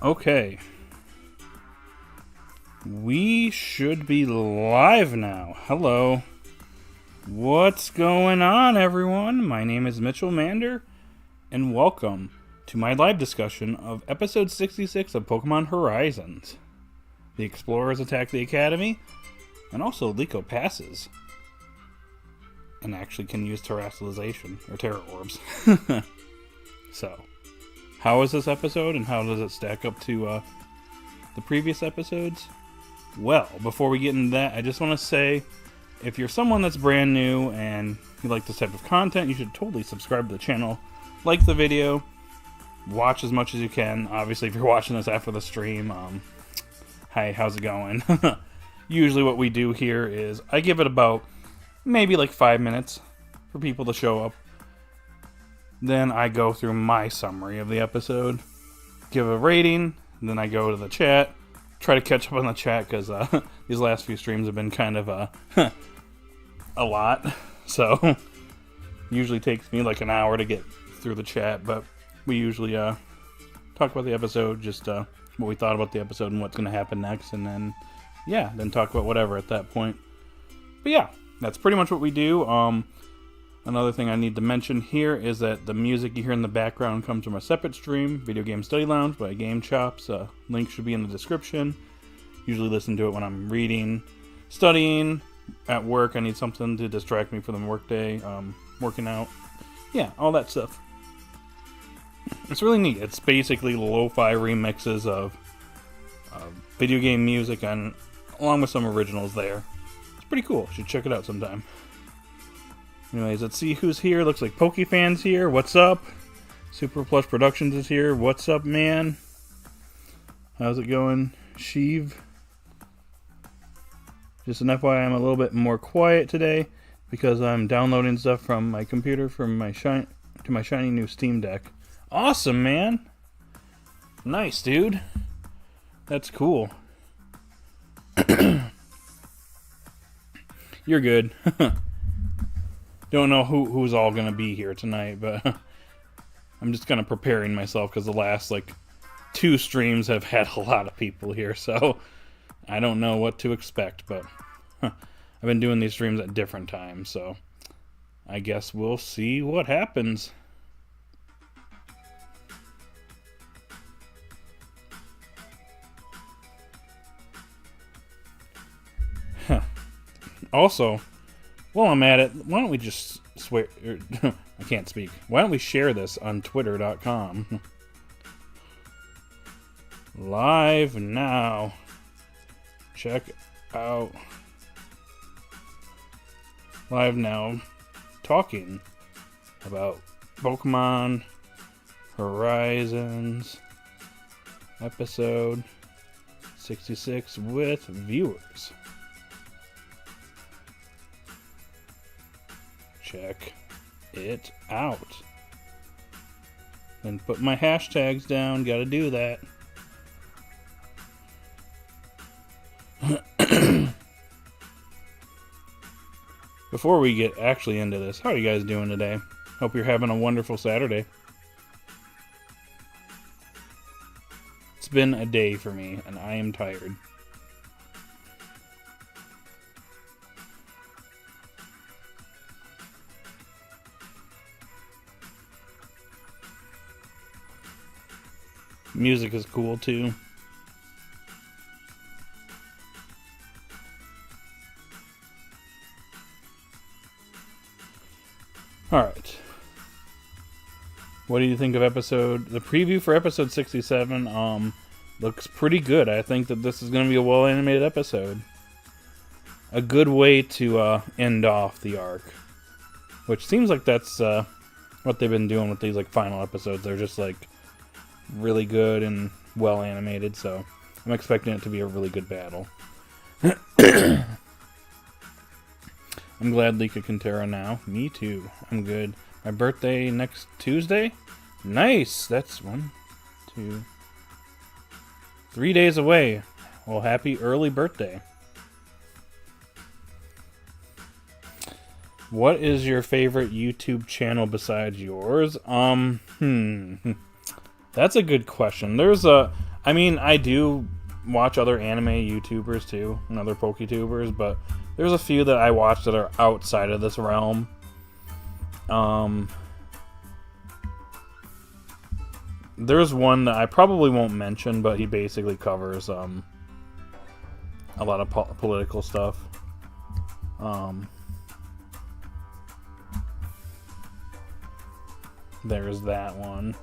Okay. We should be live now. Hello. What's going on, everyone? My name is Mitchell Mander, and welcome to my live discussion of episode 66 of Pokemon Horizons. The Explorers attack the Academy, and also Liko passes. And actually can use terrestrialization, or Terra Orbs. So, how is this episode, and how does it stack up to the previous episodes? Well, before we get into that, I just want to say, if you're someone that's brand new and you like this type of content, you should totally subscribe to the channel, like the video, watch as much as you can. Obviously, if you're watching this after the stream, hi, how's it going? Usually what we do here is, I give it about maybe like 5 minutes for people to show up. Then I go through my summary of the episode, give a rating, and then I go to the chat, try to catch up on the chat, because these last few streams have been kind of a lot. So, usually takes me like an hour to get through the chat, but we usually talk about the episode, just what we thought about the episode and what's going to happen next, and then, yeah, then talk about whatever at that point. But yeah, that's pretty much what we do. Another thing I need to mention here is that the music you hear in the background comes from a separate stream, Video Game Study Lounge by Game Chops. Link should be in the description. Usually listen to it when I'm reading, studying, at work. I need something to distract me from the workday, working out. Yeah, all that stuff. It's really neat. It's basically lo-fi remixes of video game music, and along with some originals there. It's pretty cool. You should check it out sometime. Anyways, let's see who's here. Looks like PokeFan's here. What's up? Super Plush Productions is here. What's up, man? How's it going? Sheev. Just an FYI, I'm a little bit more quiet today because I'm downloading stuff from my computer from my shiny new Steam Deck. Awesome, man. Nice, dude. That's cool. You're good. Don't know who's all going to be here tonight, but I'm just kind of preparing myself because the last, 2 streams have had a lot of people here, so I don't know what to expect, but I've been doing these streams at different times, so I guess we'll see what happens. Also, while I'm at it, why don't we just swear... I can't speak. Why don't we share this on twitter.com? Live now. Check out. Live now. Talking about Pokemon Horizons episode 66 with viewers. Check it out. And put my hashtags down. Gotta do that. Before we get actually into this, how are you guys doing today? Hope you're having a wonderful Saturday. It's been a day for me, and I am tired. Music is cool too. Alright. What do you think of the preview for episode 67? Looks pretty good. I think that this is going to be a well-animated episode. A good way to end off the arc. Which seems like that's what they've been doing with these final episodes. They're just really good and well animated, so I'm expecting it to be a really good battle. I'm glad Liko can Terra now. Me too. I'm good. My birthday next Tuesday? Nice! That's 1, 2, 3 days away. Well, happy early birthday. What is your favorite YouTube channel besides yours? That's a good question. I mean, I do watch other anime YouTubers too, and other PokeTubers, but there's a few that I watch that are outside of this realm. There's one that I probably won't mention, but he basically covers a lot of political stuff. There's that one.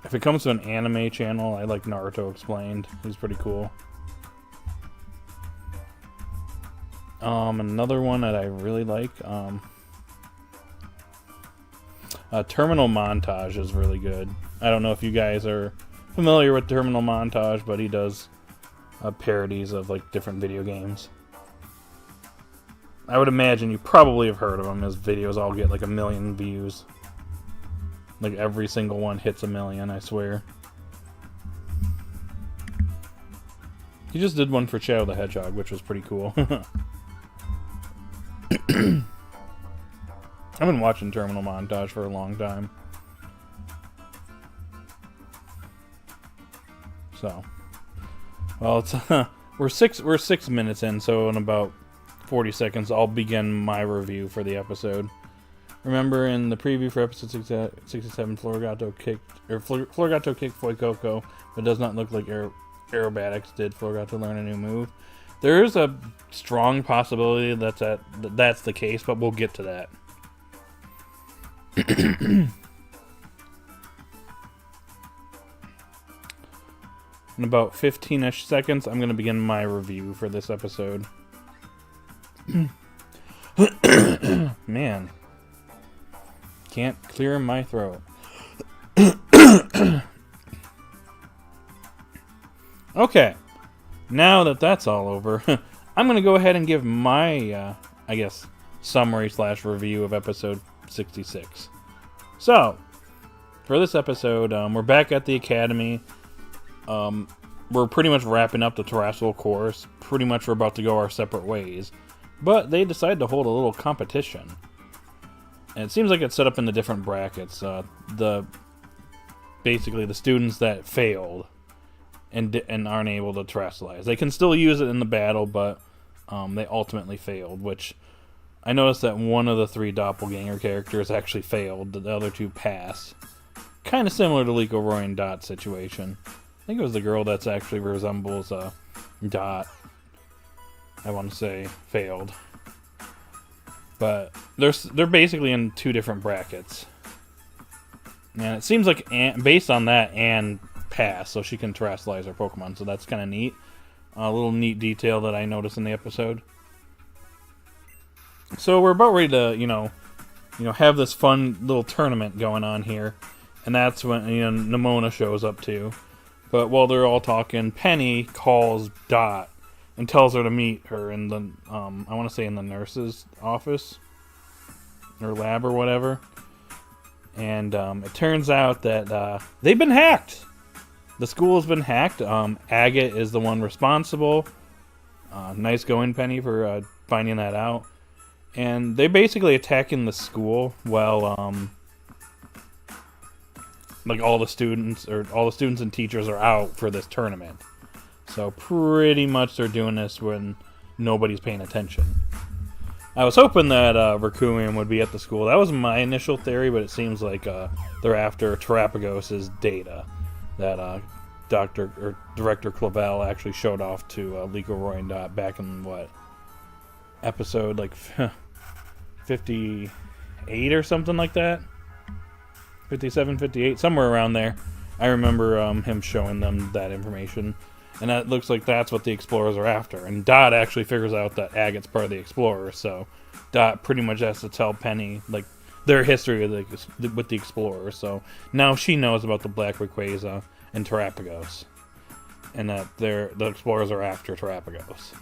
If it comes to an anime channel, I like Naruto Explained. He's pretty cool. Another one that I really like, Terminal Montage is really good. I don't know if you guys are familiar with Terminal Montage, but he does parodies of like different video games. I would imagine you probably have heard of him. His videos all get like 1 million views. Like every single one hits 1 million, I swear. He just did one for Shadow the Hedgehog, which was pretty cool. I've been watching Terminal Montage for a long time. So, well, it's we're 6 minutes in, so in about 40 seconds, I'll begin my review for the episode. Remember, in the preview for episode 67, Florigato kicked Fuecoco, but does not look like aerobatics did Florigato learn a new move. There is a strong possibility that's the case, but we'll get to that. In about 15-ish seconds, I'm going to begin my review for this episode. Man. Can't clear my throat. Okay. Now that that's all over, I'm going to go ahead and give my, summary / review of episode 66. So, for this episode, we're back at the academy. We're pretty much wrapping up the terrestrial course. Pretty much we're about to go our separate ways. But they decided to hold a little competition. And it seems like it's set up in the different brackets. Basically the students that failed and aren't able to terrestrialize. They can still use it in the battle, but they ultimately failed, which I noticed that one of the 3 doppelganger characters actually failed. The other 2 passed. Kind of similar to Liko, Roy, and Dot's situation. I think it was the girl that's actually resembles Dot. I want to say failed. But they're basically in 2 different brackets. And it seems like based on that, Anne passed, so she can terrestrialize her Pokemon. So that's kind of neat. A little neat detail that I noticed in the episode. So we're about ready to, have this fun little tournament going on here. And that's when, Nimona shows up too. But while they're all talking, Penny calls Dot and tells her to meet her in the, I want to say in the nurse's office. Or lab or whatever. And it turns out that they've been hacked. The school has been hacked. Agate is the one responsible. Nice going, Penny, for finding that out. And they're basically attacking the school while, all the students and teachers are out for this tournament. So pretty much they're doing this when nobody's paying attention. I was hoping that Requiem would be at the school. That was my initial theory, but it seems like they're after Terapagos' data that Director Clavel actually showed off to Liko, Roy, and Dot back in episode 58 or something like that. 57, 58, somewhere around there. I remember him showing them that information. And that looks like that's what the Explorers are after. And Dot actually figures out that Agate's part of the Explorers, so Dot pretty much has to tell Penny, their history with the Explorers. So now she knows about the Black Rayquaza and Terapagos. And that the Explorers are after Terapagos.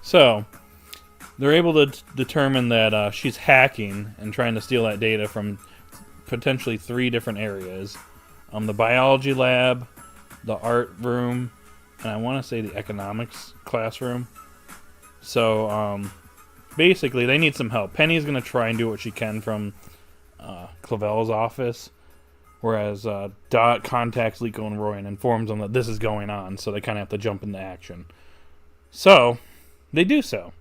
So, they're able to determine that she's hacking and trying to steal that data from potentially 3 different areas. The biology lab, the art room, and I want to say the economics classroom. So, basically, they need some help. Penny's going to try and do what she can from Clavel's office. Whereas Dot contacts Liko and Roy and informs them that this is going on, so they kind of have to jump into action. So, they do so.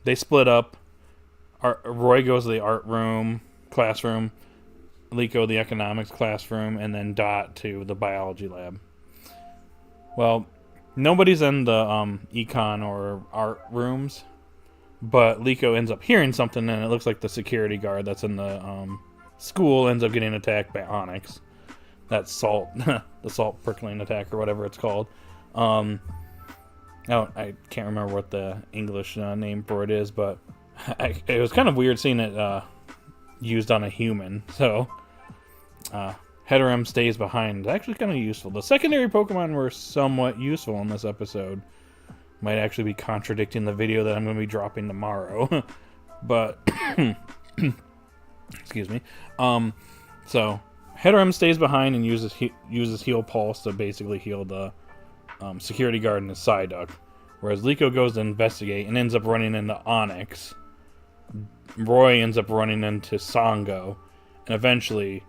They split up. Roy goes to the art room, classroom, Liko the economics classroom, and then Dot to the biology lab. Well, nobody's in the econ or art rooms, but Liko ends up hearing something, and it looks like the security guard that's in the school ends up getting attacked by Onyx. That salt, the salt prickling attack or whatever it's called. I can't remember what the English name for it is, but it was kind of weird seeing it used on a human. So, Heterim stays behind. It's actually kind of useful. The secondary Pokemon were somewhat useful in this episode. Might actually be contradicting the video that I'm going to be dropping tomorrow. But, excuse me. So, Heterim stays behind and uses Heal Pulse to basically heal the security guard and his Psyduck. Whereas Liko goes to investigate and ends up running into Onyx. Roy ends up running into Sango. And eventually,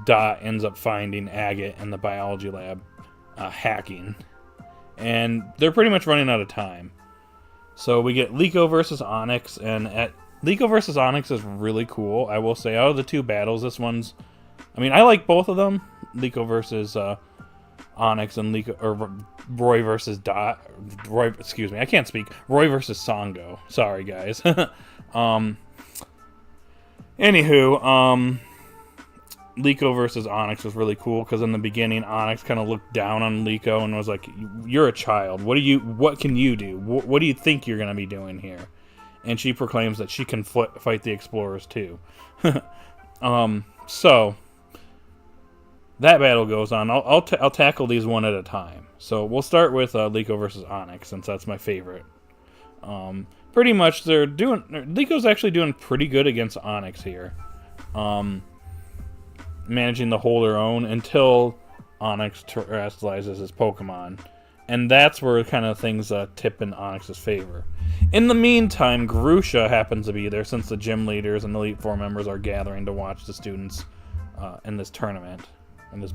Dot ends up finding Agate in the biology lab hacking. And they're pretty much running out of time. So we get Liko versus Onyx. And Liko versus Onyx is really cool. I will say, out of the two battles, this one's... I mean, I like both of them. Liko versus Onyx and Roy versus Dot. Excuse me, I can't speak. Roy versus Sango. Sorry, guys. Anywho, Liko versus Onyx was really cool because in the beginning, Onyx kind of looked down on Liko and was like, "You're a child. What can you do? What do you think you're gonna be doing here?" And she proclaims that she can fight the explorers too. So that battle goes on. I'll tackle these one at a time. So we'll start with Liko versus Onyx, since that's my favorite. Pretty much, Liko's actually doing pretty good against Onyx here, managing to hold her own until Onyx terrestrializes his Pokemon, and that's where kind of things tip in Onyx's favor. In the meantime, Grusha happens to be there since the gym leaders and Elite Four members are gathering to watch the students in this tournament. In this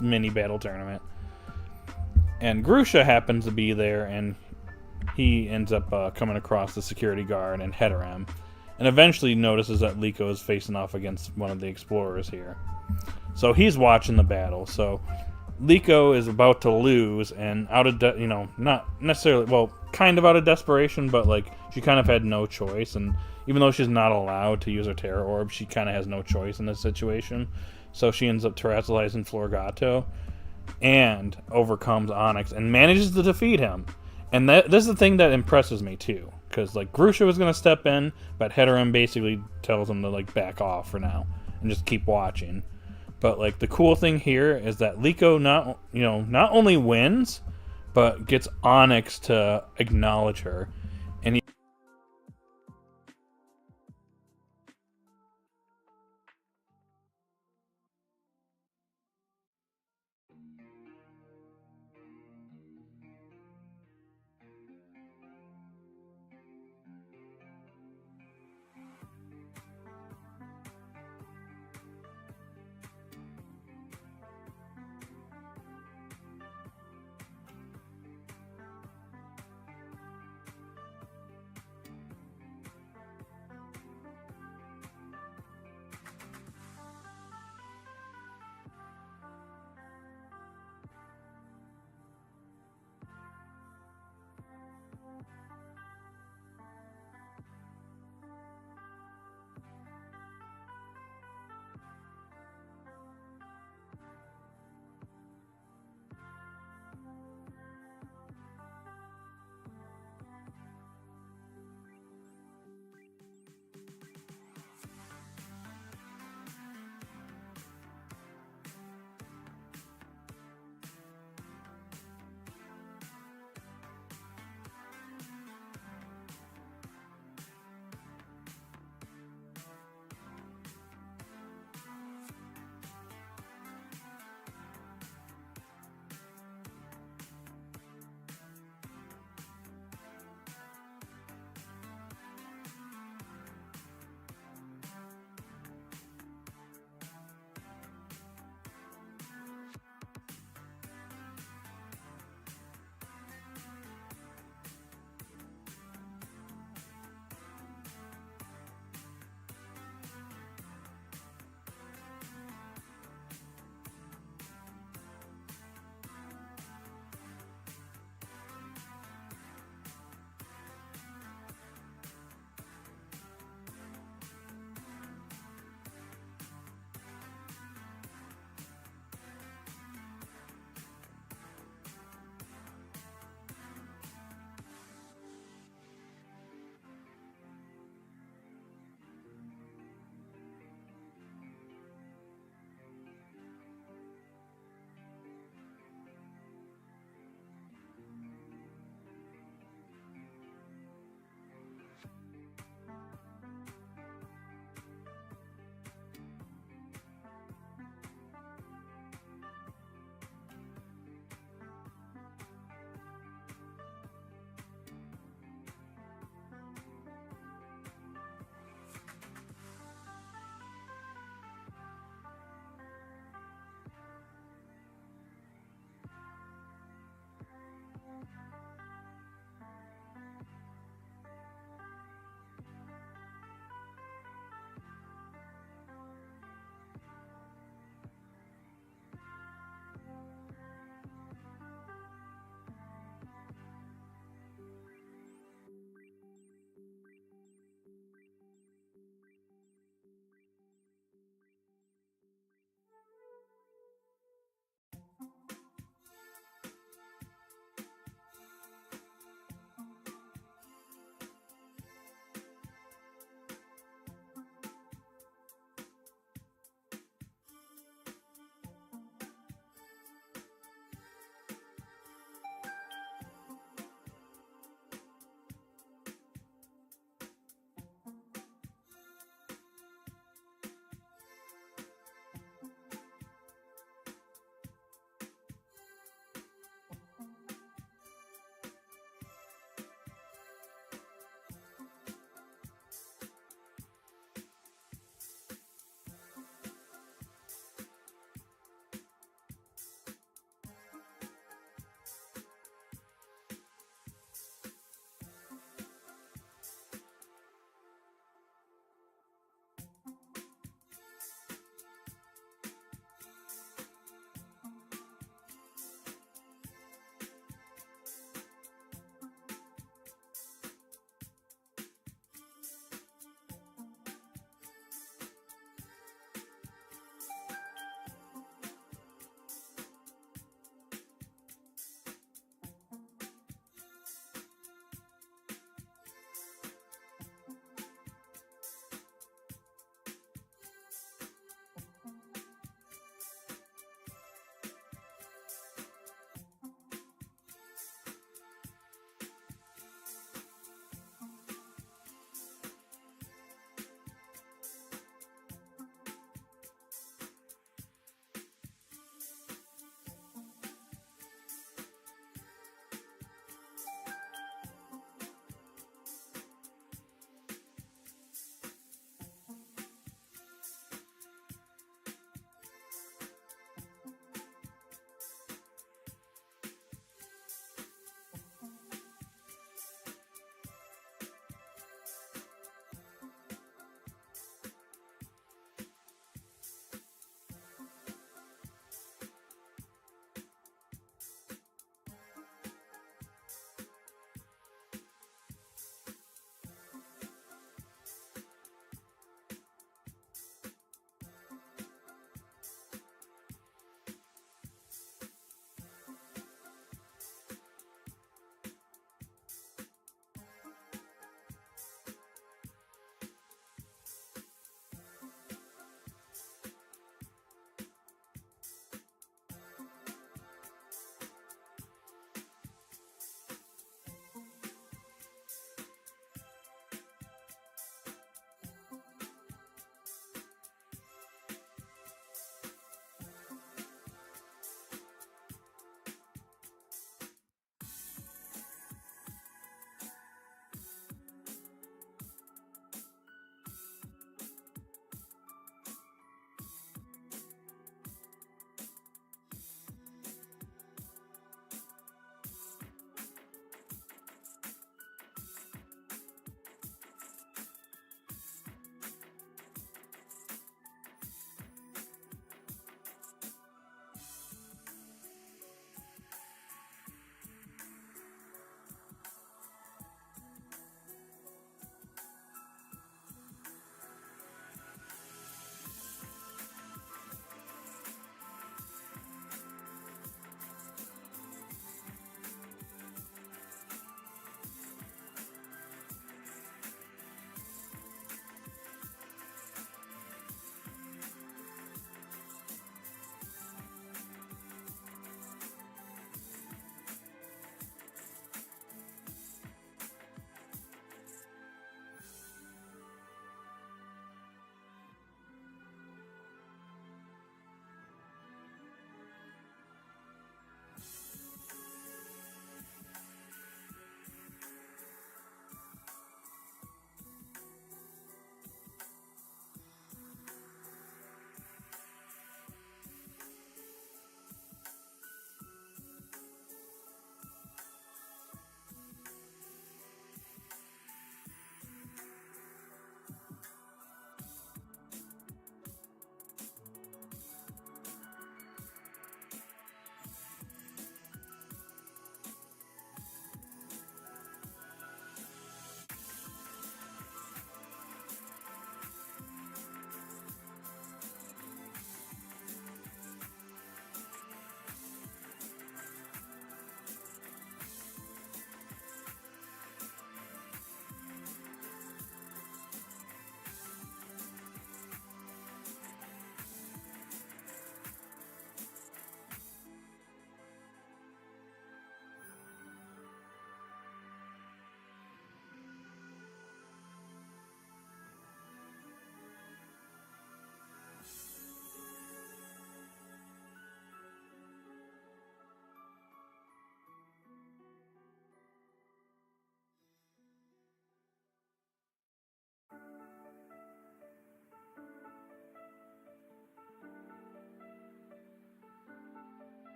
mini battle tournament. And Grusha happens to be there, and he ends up coming across the security guard and Heterim, and eventually notices that Liko is facing off against one of the explorers here. So he's watching the battle. So Liko is about to lose, and out of not necessarily, well, kind of out of desperation, but like she kind of had no choice, and even though she's not allowed to use her Terra Orb, she kind of has no choice in this situation. So she ends up terrestrializing Florgato and overcomes Onyx and manages to defeat him. And this is the thing that impresses me too, because like Grusha was going to step in, but Heterim basically tells him to like back off for now and just keep watching. But like the cool thing here is that Liko not only wins, but gets Onyx to acknowledge her, and he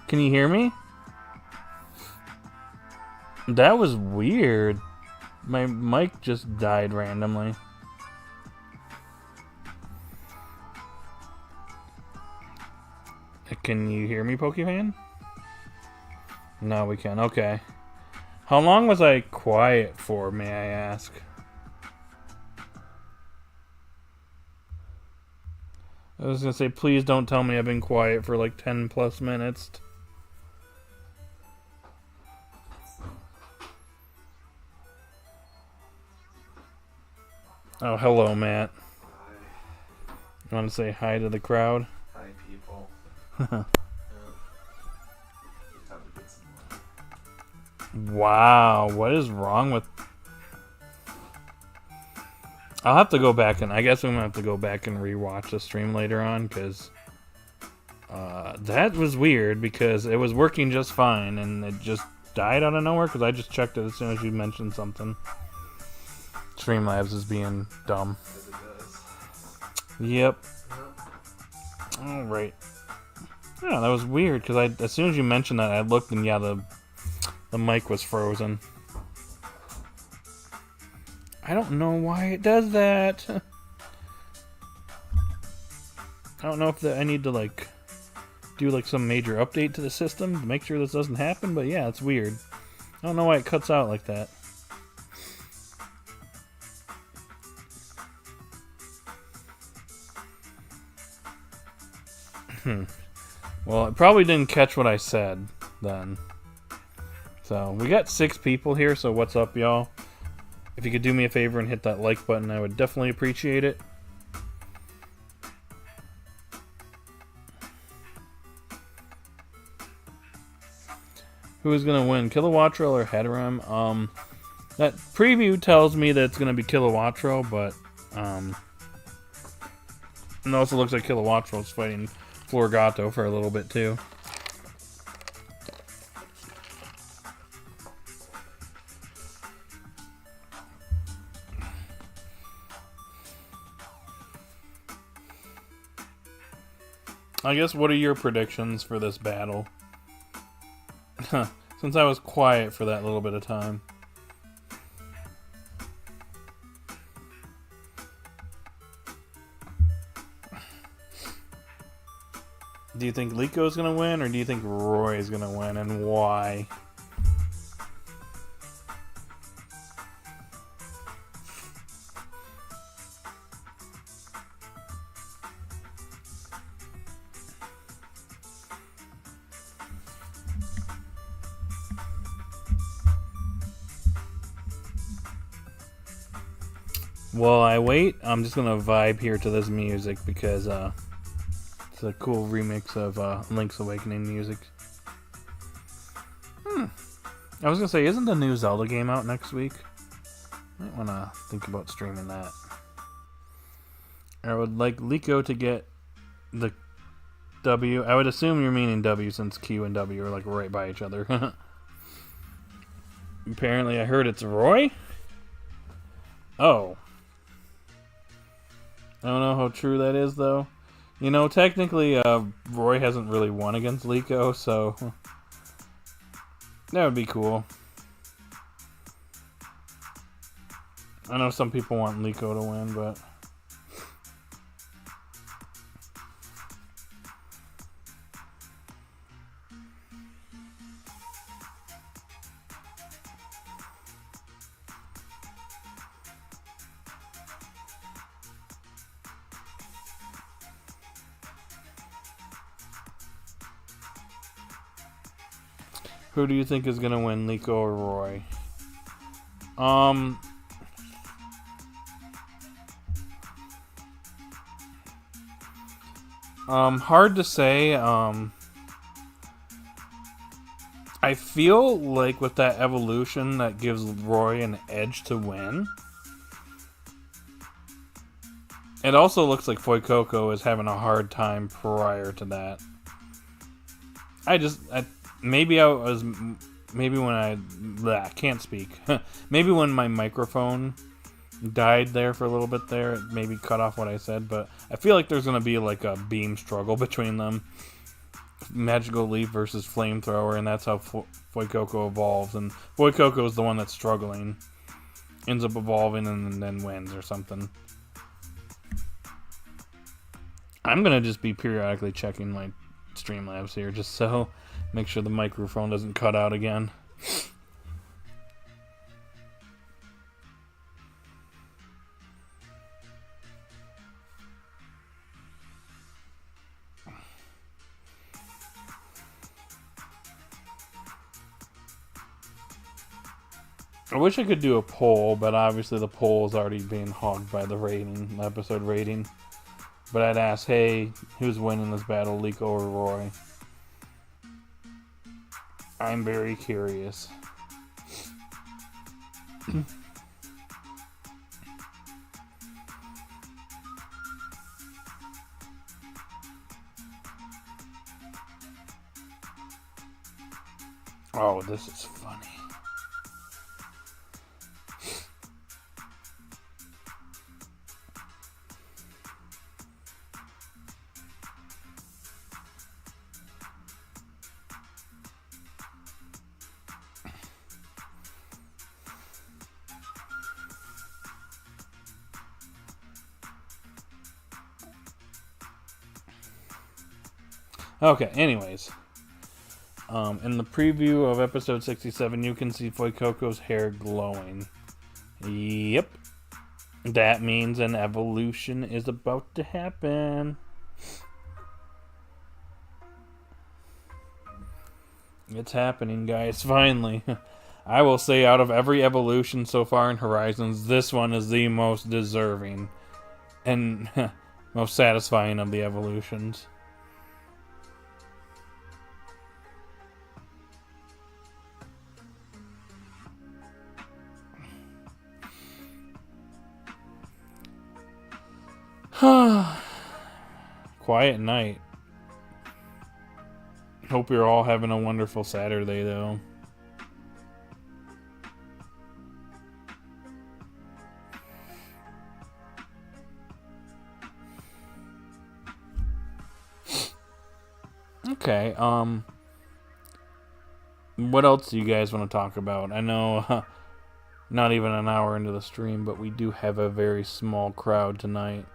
Can you hear me? That was weird. My mic just died randomly. Can you hear me, Pokefan? No, we can. Okay. How long was I quiet for, may I ask? I was gonna say, please don't tell me I've been quiet for like 10 plus minutes. Oh, hello, Matt. Hi. You want to say hi to the crowd? Hi, people. Wow, what is wrong with... I'll have to go back and... I guess I'm going to have to go back and rewatch the stream later on, because... that was weird, because it was working just fine, and it just died out of nowhere, because I just checked it as soon as you mentioned something. Streamlabs is being dumb. As it does. Yep. Alright. Yeah, that was weird, because as soon as you mentioned that, I looked, and yeah, the mic was frozen. I don't know why it does that. I don't know if I need to, like, do, like, some major update to the system to make sure this doesn't happen, but yeah, it's weird. I don't know why it cuts out like that. Well, it probably didn't catch what I said then. So, we got 6 people here, so what's up, y'all? If you could do me a favor and hit that like button, I would definitely appreciate it. Who is going to win, Kilowattrel or Hatterem? That preview tells me that it's going to be Kilowattrel, but it also looks like Kilowattrel's fighting Florgato for a little bit too. I guess, what are your predictions for this battle? Since I was quiet for that little bit of time. Do you think Liko's gonna win, or do you think Roy's gonna win, and why? While I wait, I'm just gonna vibe here to this music because it's a cool remix of Link's Awakening music. I was gonna say, isn't the new Zelda game out next week? Might wanna think about streaming that. I would like Liko to get the W. I would assume you're meaning W since Q and W are like right by each other. Apparently I heard it's Roy? Oh. I don't know how true that is, though. You know, technically, Roy hasn't really won against Liko, so that would be cool. I know some people want Liko to win, but who do you think is gonna win, Liko or Roy? Hard to say. I feel like with that evolution, that gives Roy an edge to win. It also looks like Fuecoco is having a hard time prior to that. Maybe when I can't speak. Maybe when my microphone died there for a little bit there, it maybe cut off what I said, but I feel like there's going to be like a beam struggle between them. Magical Leap versus Flamethrower, and that's how Fuecoco evolves. And Fuecoco is the one that's struggling. Ends up evolving and then wins or something. I'm going to just be periodically checking my Streamlabs here just so make sure the microphone doesn't cut out again. I wish I could do a poll, but obviously the poll is already being hogged by the rating, episode rating. But I'd ask, hey, who's winning this battle, Liko or Roy? I'm very curious. Oh, this is funny. Okay, anyways. In the preview of episode 67, you can see Fuecoco's hair glowing. Yep. That means an evolution is about to happen. It's happening, guys, finally. I will say out of every evolution so far in Horizons, this one is the most deserving and most satisfying of the evolutions. Quiet night. Hope you're all having a wonderful Saturday, though. Okay, what else do you guys want to talk about? I know not even an hour into the stream, but we do have a very small crowd tonight.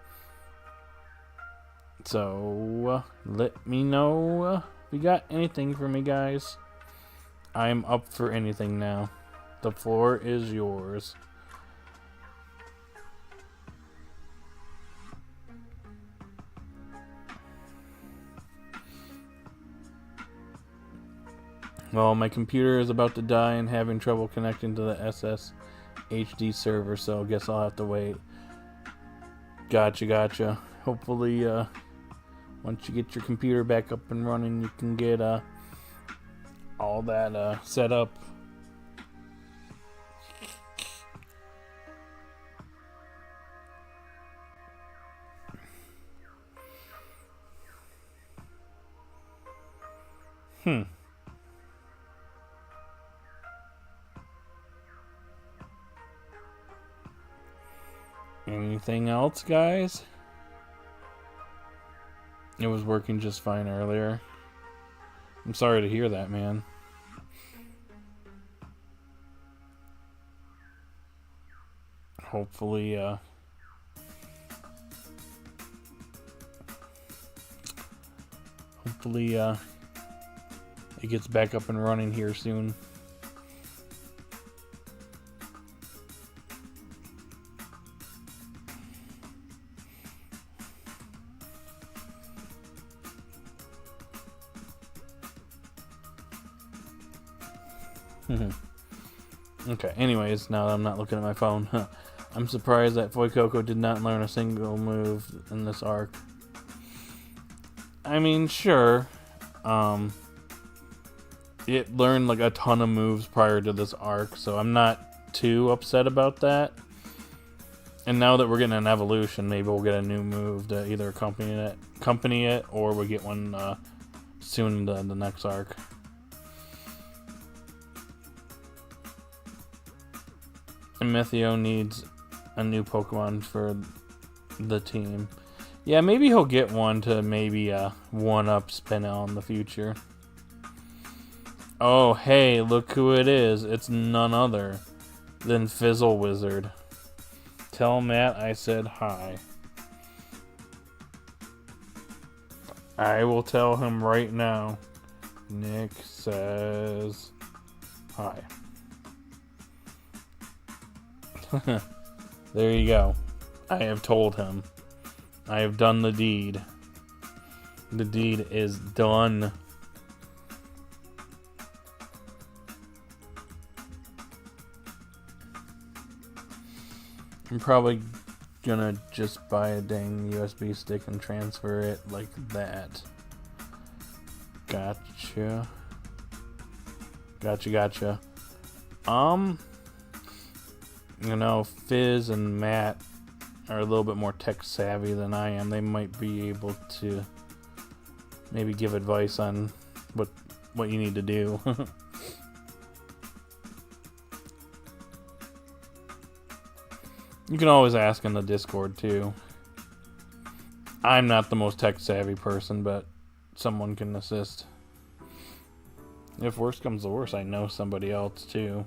So, let me know if you got anything for me, guys. I'm up for anything now. The floor is yours. Well, my computer is about to die and having trouble connecting to the SSHD server, so I guess I'll have to wait. Gotcha. Hopefully, once you get your computer back up and running, you can get all that set up. Anything else, guys? It was working just fine earlier. I'm sorry to hear that, man. Hopefully, it gets back up and running here soon. Okay, anyways, now that I'm not looking at my phone, I'm surprised that Fuecoco did not learn a single move in this arc. I mean, sure, it learned like a ton of moves prior to this arc, so I'm not too upset about that. And now that we're getting an evolution, maybe we'll get a new move to either accompany it, or we'll get one soon in the next arc. And Methio needs a new Pokemon for the team. Yeah, maybe he'll get one to maybe one-up Spinel in the future. Oh, hey, look who it is. It's none other than Fizzle Wizard. Tell Matt I said hi. I will tell him right now. Nick says hi. There you go. I have told him. I have done the deed. The deed is done. I'm probably gonna just buy a dang USB stick and transfer it like that. Gotcha. Gotcha. You know, Fizz and Matt are a little bit more tech savvy than I am. They might be able to maybe give advice on what you need to do. You can always ask in the Discord too. I'm not the most tech savvy person, but someone can assist. If worse comes to worse, I know somebody else too.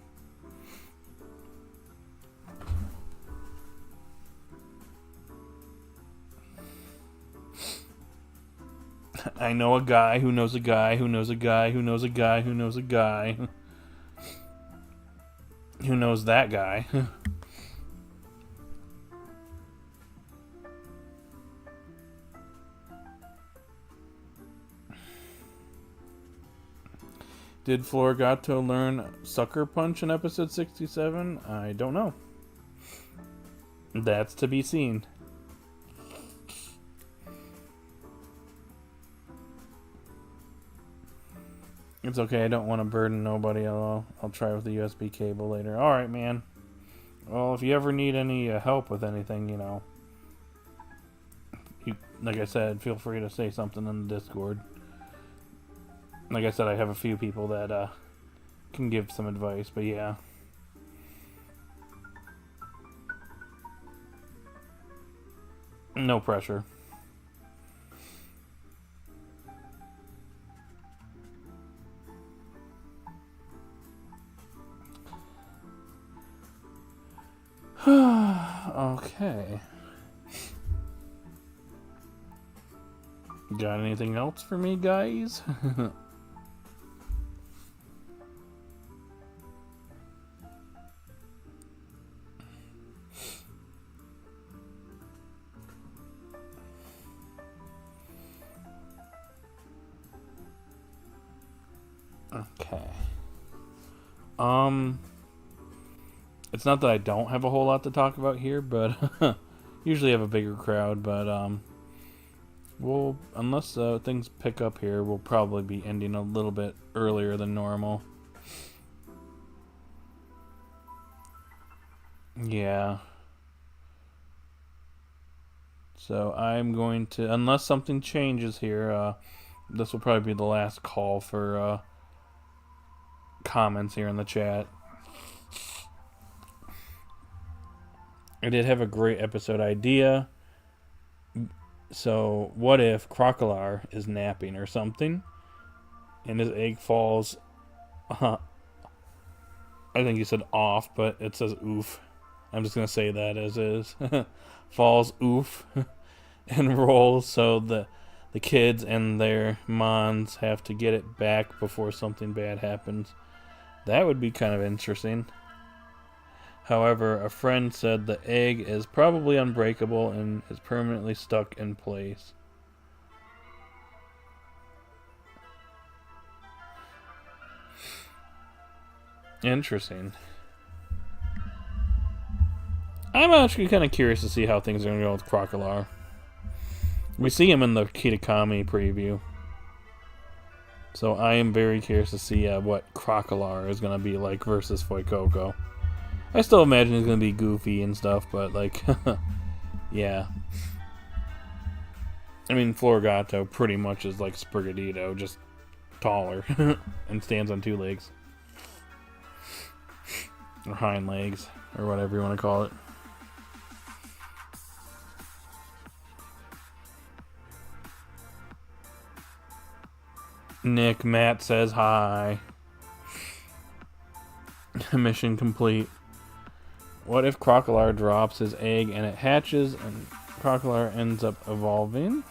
I know a guy who knows a guy who knows a guy who knows a guy who knows a guy who knows that guy. Did Florigato learn Sucker Punch in episode 67? I don't know. That's to be seen. It's okay, I don't want to burden nobody. I'll try with the USB cable later. Alright, man. Well, if you ever need any help with anything, you know, like I said, feel free to say something in the Discord. Like I said, I have a few people that can give some advice, but yeah. No pressure. Okay. Got anything else for me, guys? Okay. It's not that I don't have a whole lot to talk about here, but usually have a bigger crowd, but we'll, unless things pick up here, we'll probably be ending a little bit earlier than normal. Yeah. So I'm going to, unless something changes here, this will probably be the last call for comments here in the chat. I did have a great episode idea. So, what if Crocolar is napping or something, and his egg falls, I think you said off, but it says oof. I'm just going to say that as is. Falls oof, and rolls, so the kids and their mons have to get it back before something bad happens. That would be kind of interesting. However, a friend said the egg is probably unbreakable and is permanently stuck in place. Interesting. I'm actually kind of curious to see how things are going to go with Crocolar. We see him in the Kitakami preview. So I am very curious to see what Crocolar is going to be like versus Fuecoco. I still imagine he's going to be goofy and stuff, but, like, yeah. I mean, Florigato pretty much is like Sprigatito, just taller, and stands on two legs. Or hind legs, or whatever you want to call it. Nick Matt says hi. Mission complete. What if Crocodile drops his egg and it hatches and Crocodile ends up evolving?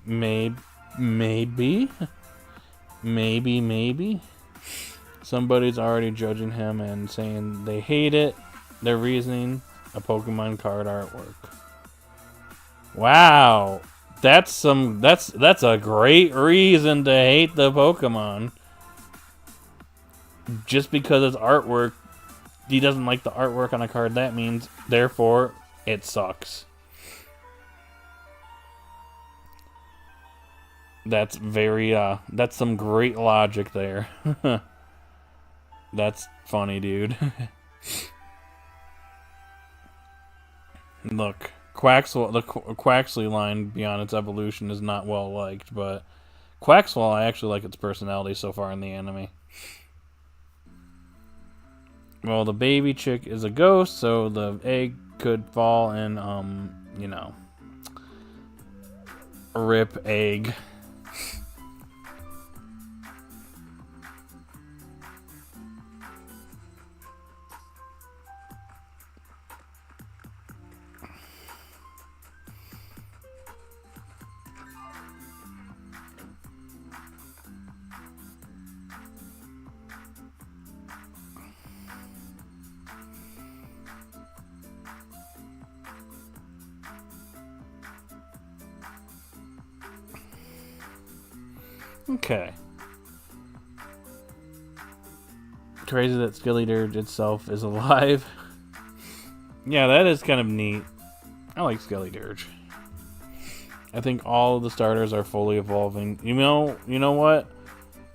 Maybe. Somebody's already judging him and saying they hate it. They're reasoning a Pokemon card artwork. Wow. That's a great reason to hate the Pokemon. Just because it's artwork, he doesn't like the artwork on a card, that means therefore it sucks. That's that's some great logic there. That's funny, dude. Look, the Quaxley line beyond its evolution is not well liked, but Quaxwell, I actually like its personality so far in the anime. Well, the baby chick is a ghost, so the egg could fall and, rip egg. Okay. Crazy that Skeledirge itself is alive. Yeah, that is kind of neat. I like Skeledirge. I think all of the starters are fully evolving. You know what?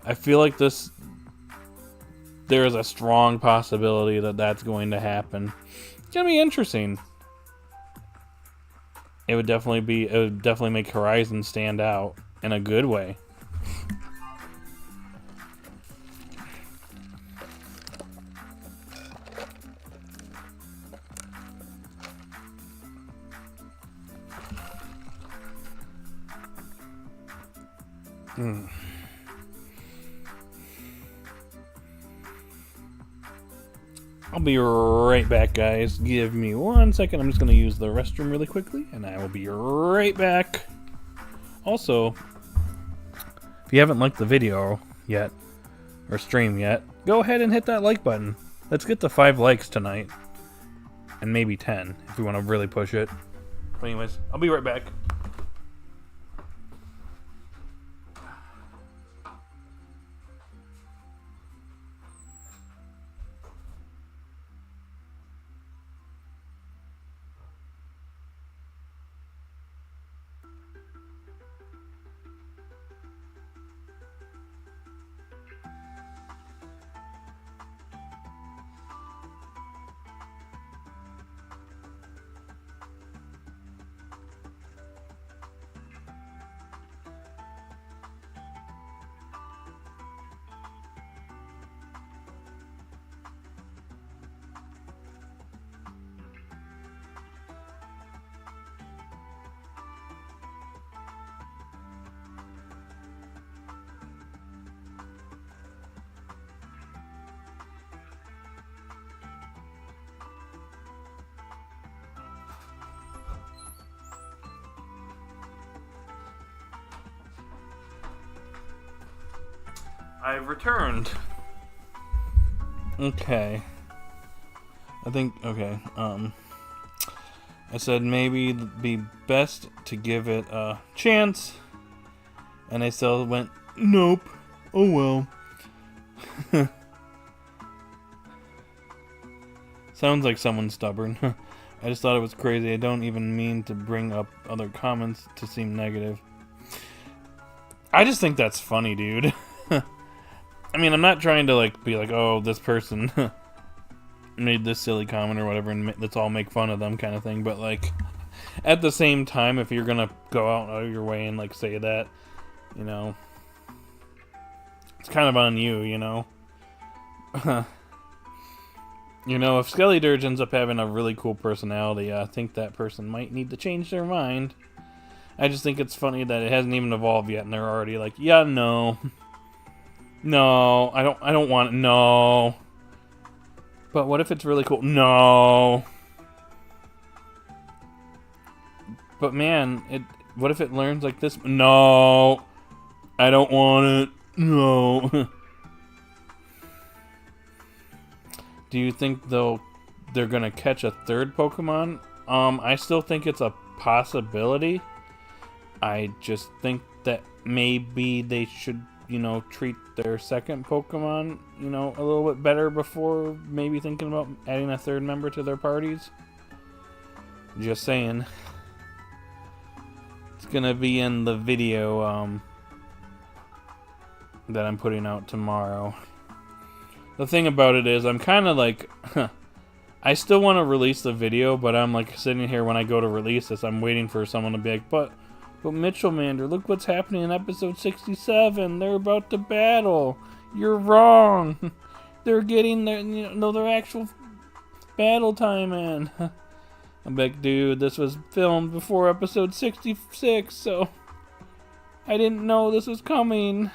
I feel like there is a strong possibility that that's going to happen. It's gonna be interesting. It would definitely make Horizon stand out in a good way. I'll be right back, guys. Give me 1 second. I'm just going to use the restroom really quickly, and I will be right back. Also, if you haven't liked the video yet, or stream yet, go ahead and hit that like button. Let's get to 5 likes tonight. And maybe 10, if we want to really push it. But anyways, I'll be right back. I've returned. Okay. I said maybe it'd be best to give it a chance. And I still went, nope. Oh well. Sounds like someone's stubborn. I just thought it was crazy. I don't even mean to bring up other comments to seem negative. I just think that's funny, dude. I mean, I'm not trying to be like, oh, this person made this silly comment or whatever, and let's all make fun of them, kind of thing. But at the same time, if you're gonna go out of your way and say that, it's kind of on you, If Skeledirge ends up having a really cool personality, I think that person might need to change their mind. I just think it's funny that it hasn't even evolved yet, and they're already like, yeah, no. No, I don't want it. No. But what if it's really cool? No. But man, what if it learns like this? No. I don't want it. No. Do you think they're gonna catch a third Pokemon? I still think it's a possibility. I just think that maybe they should, treat their second Pokemon, a little bit better before maybe thinking about adding a third member to their parties. Just saying. It's gonna be in the video that I'm putting out tomorrow. The thing about it is, I'm kind of like, I still want to release the video, but I'm like sitting here when I go to release this, I'm waiting for someone to be like, but Mitchell Mander, look what's happening in episode 67. They're about to battle. You're wrong. They're getting their actual battle time in. I'm like, dude, this was filmed before episode 66, so I didn't know this was coming.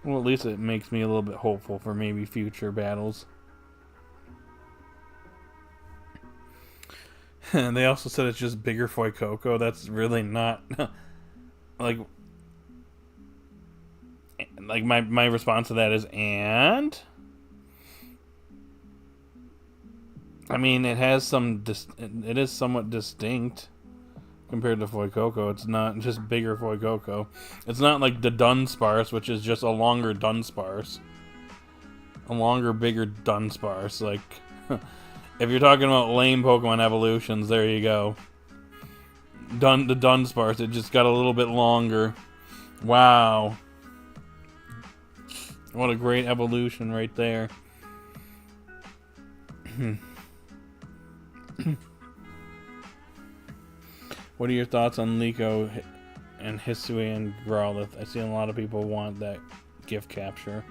Well, at least it makes me a little bit hopeful for maybe future battles. And they also said it's just bigger Fuecoco. That's really not like my response to that is, and I mean, it has it is somewhat distinct compared to Fuecoco. It's not just bigger Fuecoco. It's not like the Dunsparce, which is just a longer Dunsparce. A longer, bigger Dunsparce. Like, if you're talking about lame Pokemon evolutions, there you go. The Dunsparce, it just got a little bit longer. Wow. What a great evolution right there. What are your thoughts on Liko and Hisuian Growlithe? I see a lot of people want that gift capture.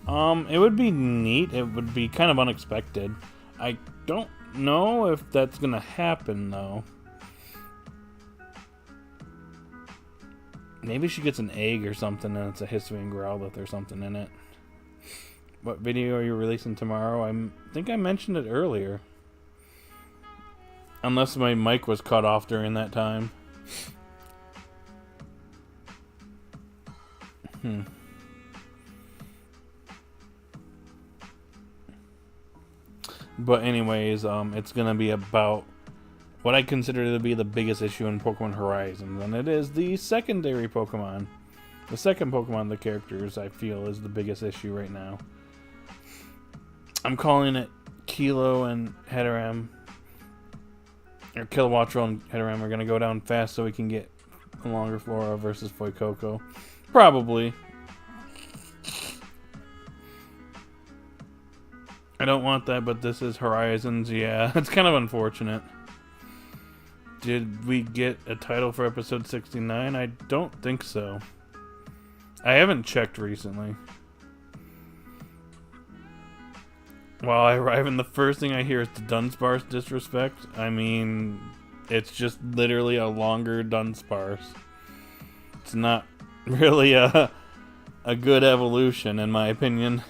It would be neat. It would be kind of unexpected. I don't know if that's gonna happen though. Maybe she gets an egg or something and it's a Hisuian Growlithe or something in it. What video are you releasing tomorrow? I think I mentioned it earlier. Unless my mic was cut off during that time. But anyways, it's gonna be about what I consider to be the biggest issue in Pokemon Horizons, and it is the secondary Pokemon. The second Pokemon, the characters, I feel, is the biggest issue right now. I'm calling it Kilo and Heteram. Or Kilowattrel and Heteram are going to go down fast so we can get a longer Flora versus Fuecoco. Probably. I don't want that, but this is Horizons. Yeah, it's kind of unfortunate. Did we get a title for episode 69? I don't think so. I haven't checked recently. While I arrive and the first thing I hear is the Dunsparce disrespect. I mean, it's just literally a longer Dunsparce. It's not really a good evolution, in my opinion.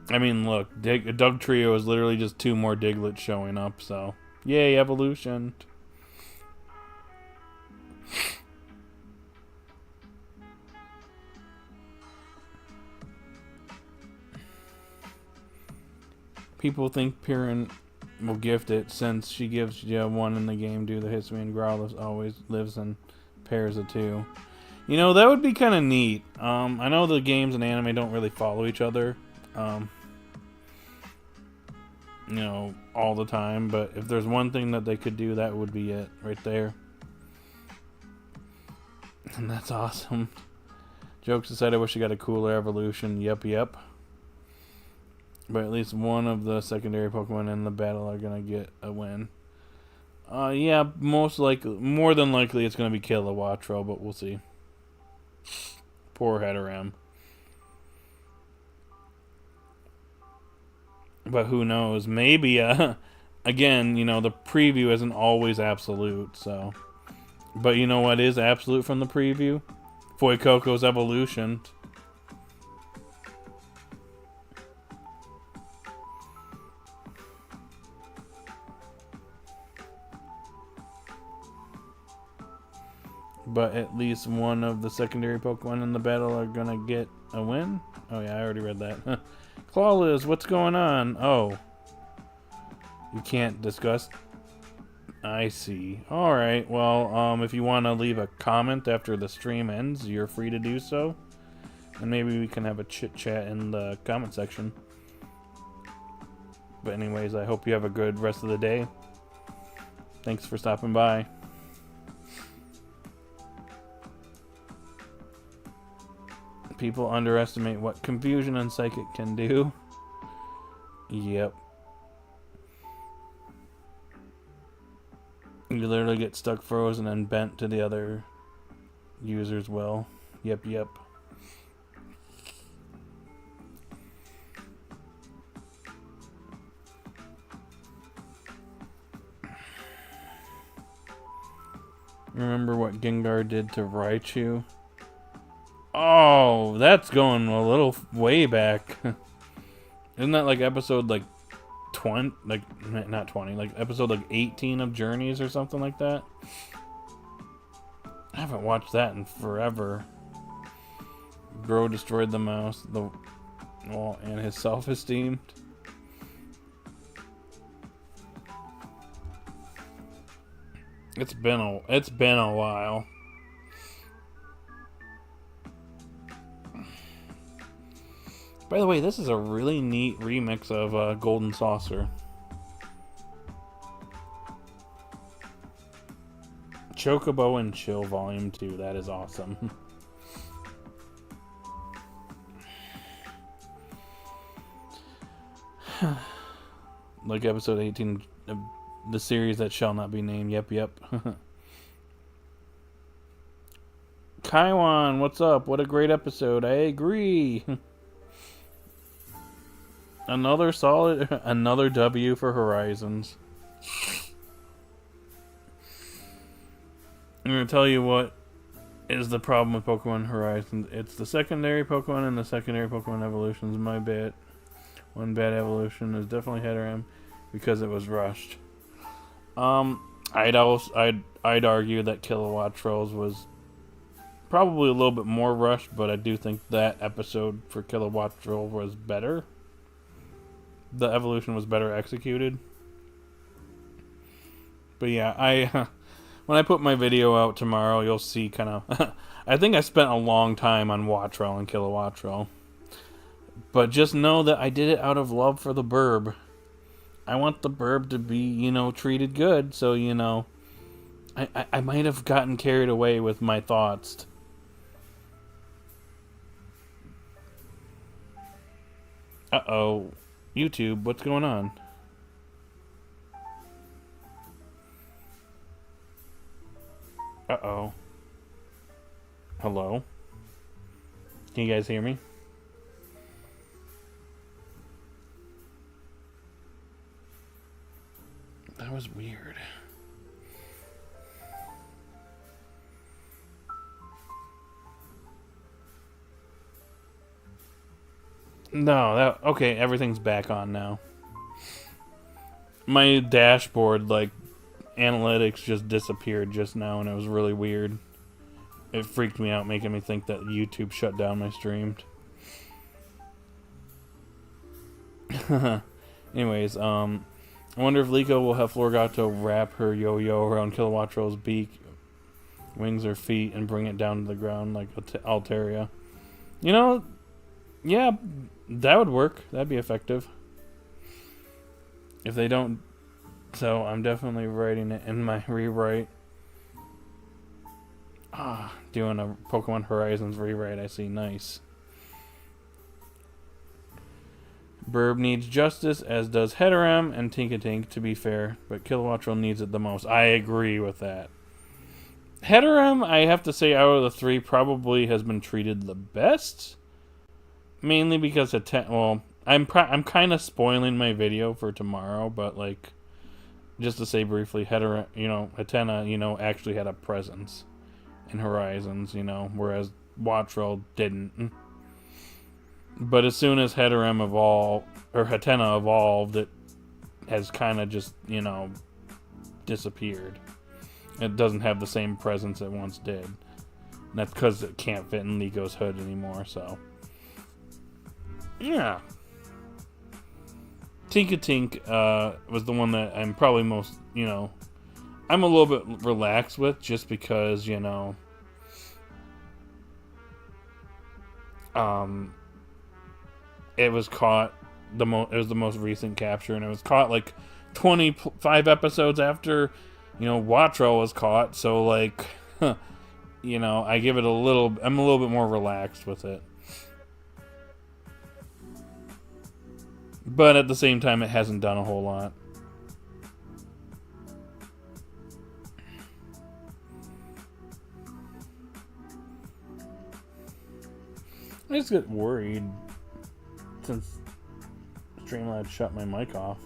I mean, look, Dug Trio is literally just 2 more Diglets showing up, so yay, evolution. People think Piran will gift it since she gives you 1 in the game due to the Hisuian Growlithe always lives in pairs of 2. You know, that would be kind of neat. I know the games and anime don't really follow each other, all the time, but if there's one thing that they could do, that would be it right there. And that's awesome. Jokes aside, I wish I got a cooler evolution. Yep. But at least one of the secondary Pokemon in the battle are gonna get a win. Yeah, more than likely it's gonna be Kilowattrel, but we'll see. Poor Heteram. But who knows? Maybe, again, the preview isn't always absolute, so. But you know what is absolute from the preview? Fuecoco's evolution. But at least one of the secondary Pokemon in the battle are gonna get a win? Oh yeah, I already read that. Clawless, what's going on? Oh. You can't discuss? I see. Alright, well, if you want to leave a comment after the stream ends, you're free to do so. And maybe we can have a chit-chat in the comment section. But anyways, I hope you have a good rest of the day. Thanks for stopping by. People underestimate what confusion and psychic can do. Yep. You literally get stuck frozen and bent to the other user's will. Yep. Remember what Gengar did to Raichu? Oh, that's going a little way back. Isn't that like episode 20? Not 20, like episode 18 of Journeys or something like that? I haven't watched that in forever. Bro destroyed the mouse, and his self-esteem. It's been a while. By the way, this is a really neat remix of Golden Saucer. Chocobo and Chill Volume 2. That is awesome. Like episode 18 of the series that shall not be named. Yep. Kaiwan, what's up? What a great episode. I agree. Another W for Horizons. I'm going to tell you what is the problem with Pokemon Horizons. It's the secondary Pokemon and the secondary Pokemon evolutions. My bad. One bad evolution is definitely Heteram because it was rushed. I'd argue that Kilowatt Trolls was probably a little bit more rushed, but I do think that episode for Kilowatt Troll was better. The evolution was better executed. But yeah, when I put my video out tomorrow, you'll see kind of... I think I spent a long time on Wattrel and Kilowattrel. But just know that I did it out of love for the burb. I want the burb to be, treated good. So, I might have gotten carried away with my thoughts. Uh-oh. YouTube, what's going on? Uh-oh. Hello? Can you guys hear me? That was weird. No, okay, everything's back on now. My dashboard, analytics just disappeared just now, and it was really weird. It freaked me out, making me think that YouTube shut down my stream. Anyways, I wonder if Liko will have Florgato wrap her yo-yo around Kilowattrel's beak, wings, or feet, and bring it down to the ground like Altaria. Yeah, that would work. That'd be effective. If they don't... So, I'm definitely writing it in my rewrite. Doing a Pokemon Horizons rewrite, I see. Nice. Burb needs justice, as does Heteram and Tinkatink, to be fair. But Kilowattrel needs it the most. I agree with that. Heteram, I have to say, out of the three, probably has been treated the best. Mainly because I I'm kind of spoiling my video for tomorrow, but like, just to say briefly, Hatena, actually had a presence in Horizons, whereas Wattrel didn't. But as soon as Hatena evolved, it has kind of just, disappeared. It doesn't have the same presence it once did. And that's because it can't fit in Liko's hood anymore, so. Yeah. Tink was the one that I'm probably most, I'm a little bit relaxed with just because, it was caught it was the most recent capture, and it was caught like 25 episodes after, Wattrel was caught, so like, I give it I'm a little bit more relaxed with it. But at the same time, it hasn't done a whole lot. I just get worried since Streamlabs shut my mic off.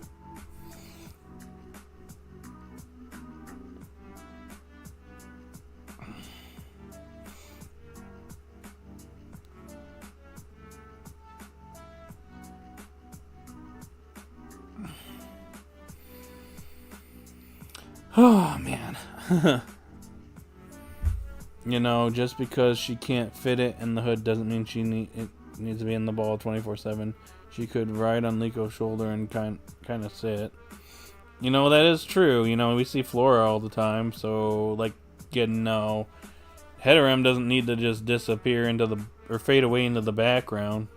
Oh, man. Just because she can't fit it in the hood doesn't mean it needs to be in the ball 24/7. She could ride on Liko's shoulder and kind of sit. That is true. We see Flora all the time, so, like, Heteram doesn't need to just disappear or fade away into the background.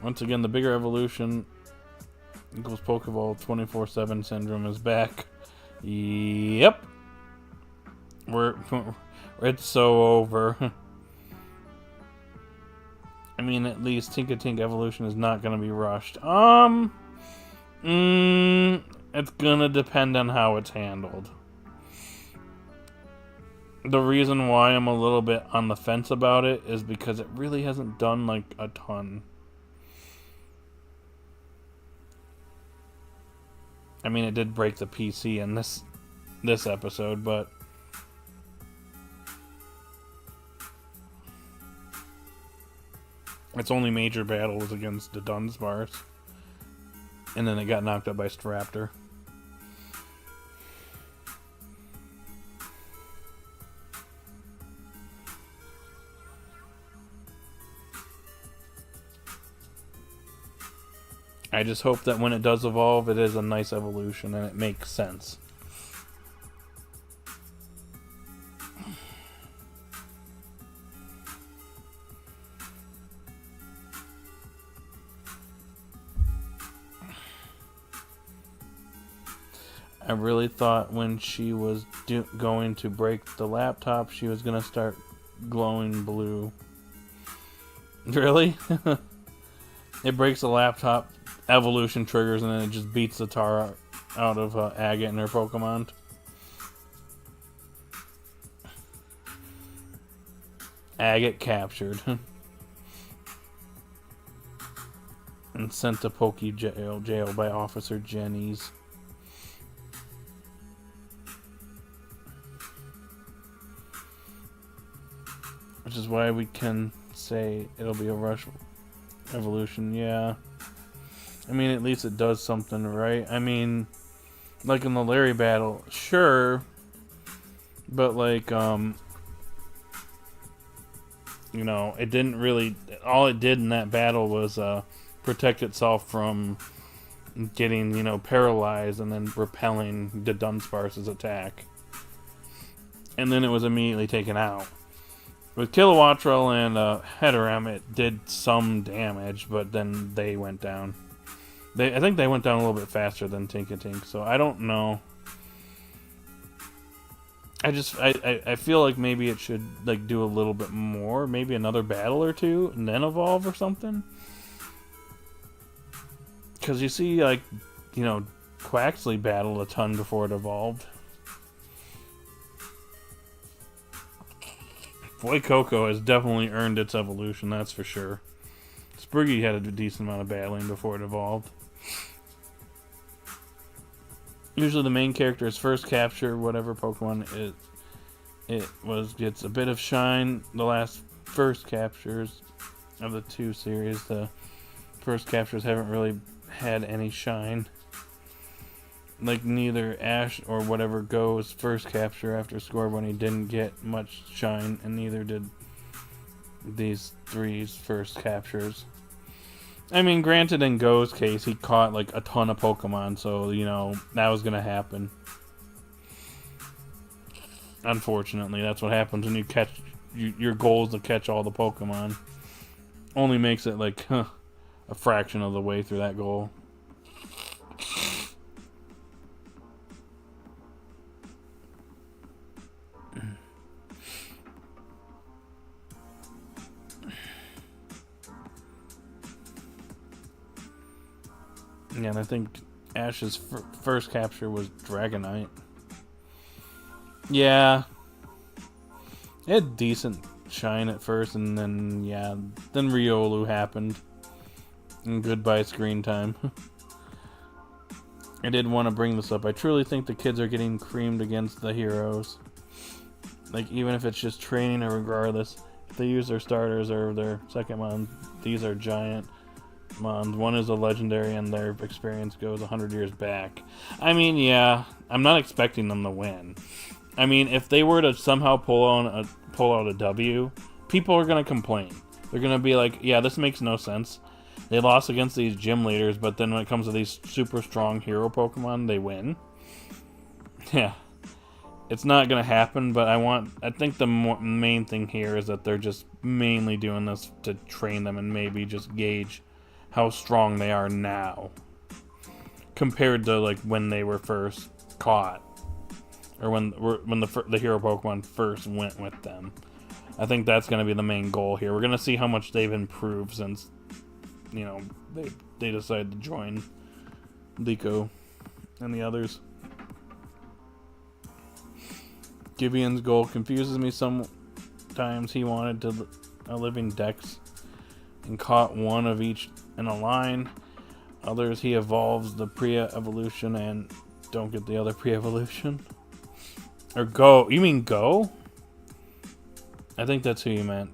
Once again, the bigger evolution equals Pokeball 24/7 syndrome is back. Yep. It's so over. I mean, at least Tink evolution is not going to be rushed. It's going to depend on how it's handled. The reason why I'm a little bit on the fence about it is because it really hasn't done, like, a ton. I mean, it did break the PC in this episode, but its only major battle was against the Dunsparce, and then it got knocked out by Staraptor. I just hope that when it does evolve, it is a nice evolution and it makes sense. I really thought when she was going to break the laptop, she was going to start glowing blue. Really? It breaks the laptop, evolution triggers, and then it just beats the tar out of Agate and her Pokemon. Agate captured. And sent to Poke jail by Officer Jenny's. Which is why we can say it'll be a rush evolution, yeah. I mean, at least it does something, right? I mean, like in the Larry battle, sure. But like, it didn't really, all it did in that battle was protect itself from getting, paralyzed and then repelling the Dunsparce's attack. And then it was immediately taken out. With Kilowattrel and Heteram, it did some damage, but then they went down. I think they went down a little bit faster than Tink, so I don't know. I feel like maybe it should like do a little bit more, maybe another battle or two, and then evolve or something. Because you see, like, Quaxley battled a ton before it evolved. Boy Coco has definitely earned its evolution, that's for sure. Spriggy had a decent amount of battling before it evolved. Usually the main character's first capture, whatever Pokemon gets a bit of shine. The last first captures of the 2 series, the first captures haven't really had any shine. Like neither Ash or whatever Go's first capture after Scorbunny didn't get much shine, and neither did these 3's first captures. I mean, granted, in Go's case, he caught like a ton of Pokemon, so that was gonna happen. Unfortunately, that's what happens when you catch. Your goal is to catch all the Pokemon. Only makes it like a fraction of the way through that goal. Yeah, and I think Ash's first capture was Dragonite. Yeah. It had decent shine at first, and then, then Riolu happened. And goodbye screen time. I did want to bring this up. I truly think the kids are getting creamed against the heroes. Like, even if it's just training or regardless, if they use their starters or their second mon, these are giant mons. One is a legendary, and their experience goes 100 years back. I mean, yeah, I'm not expecting them to win. I mean, if they were to somehow pull out a W, people are going to complain. They're going to be like, yeah, this makes no sense. They lost against these gym leaders, but then when it comes to these super strong hero Pokemon, they win. Yeah. It's not going to happen, but I think the main thing here is that they're just mainly doing this to train them and maybe just gauge how strong they are now compared to like when they were first caught, or when the hero Pokemon first went with them. I think that's going to be the main goal here. We're going to see how much they've improved since they decided to join Liko and the others. Gideon's goal confuses me sometimes. He wanted a living dex and caught one of each in a line. Others, he evolves the pre-evolution and don't get the other pre-evolution. Or Go. You mean Go? I think that's who you meant.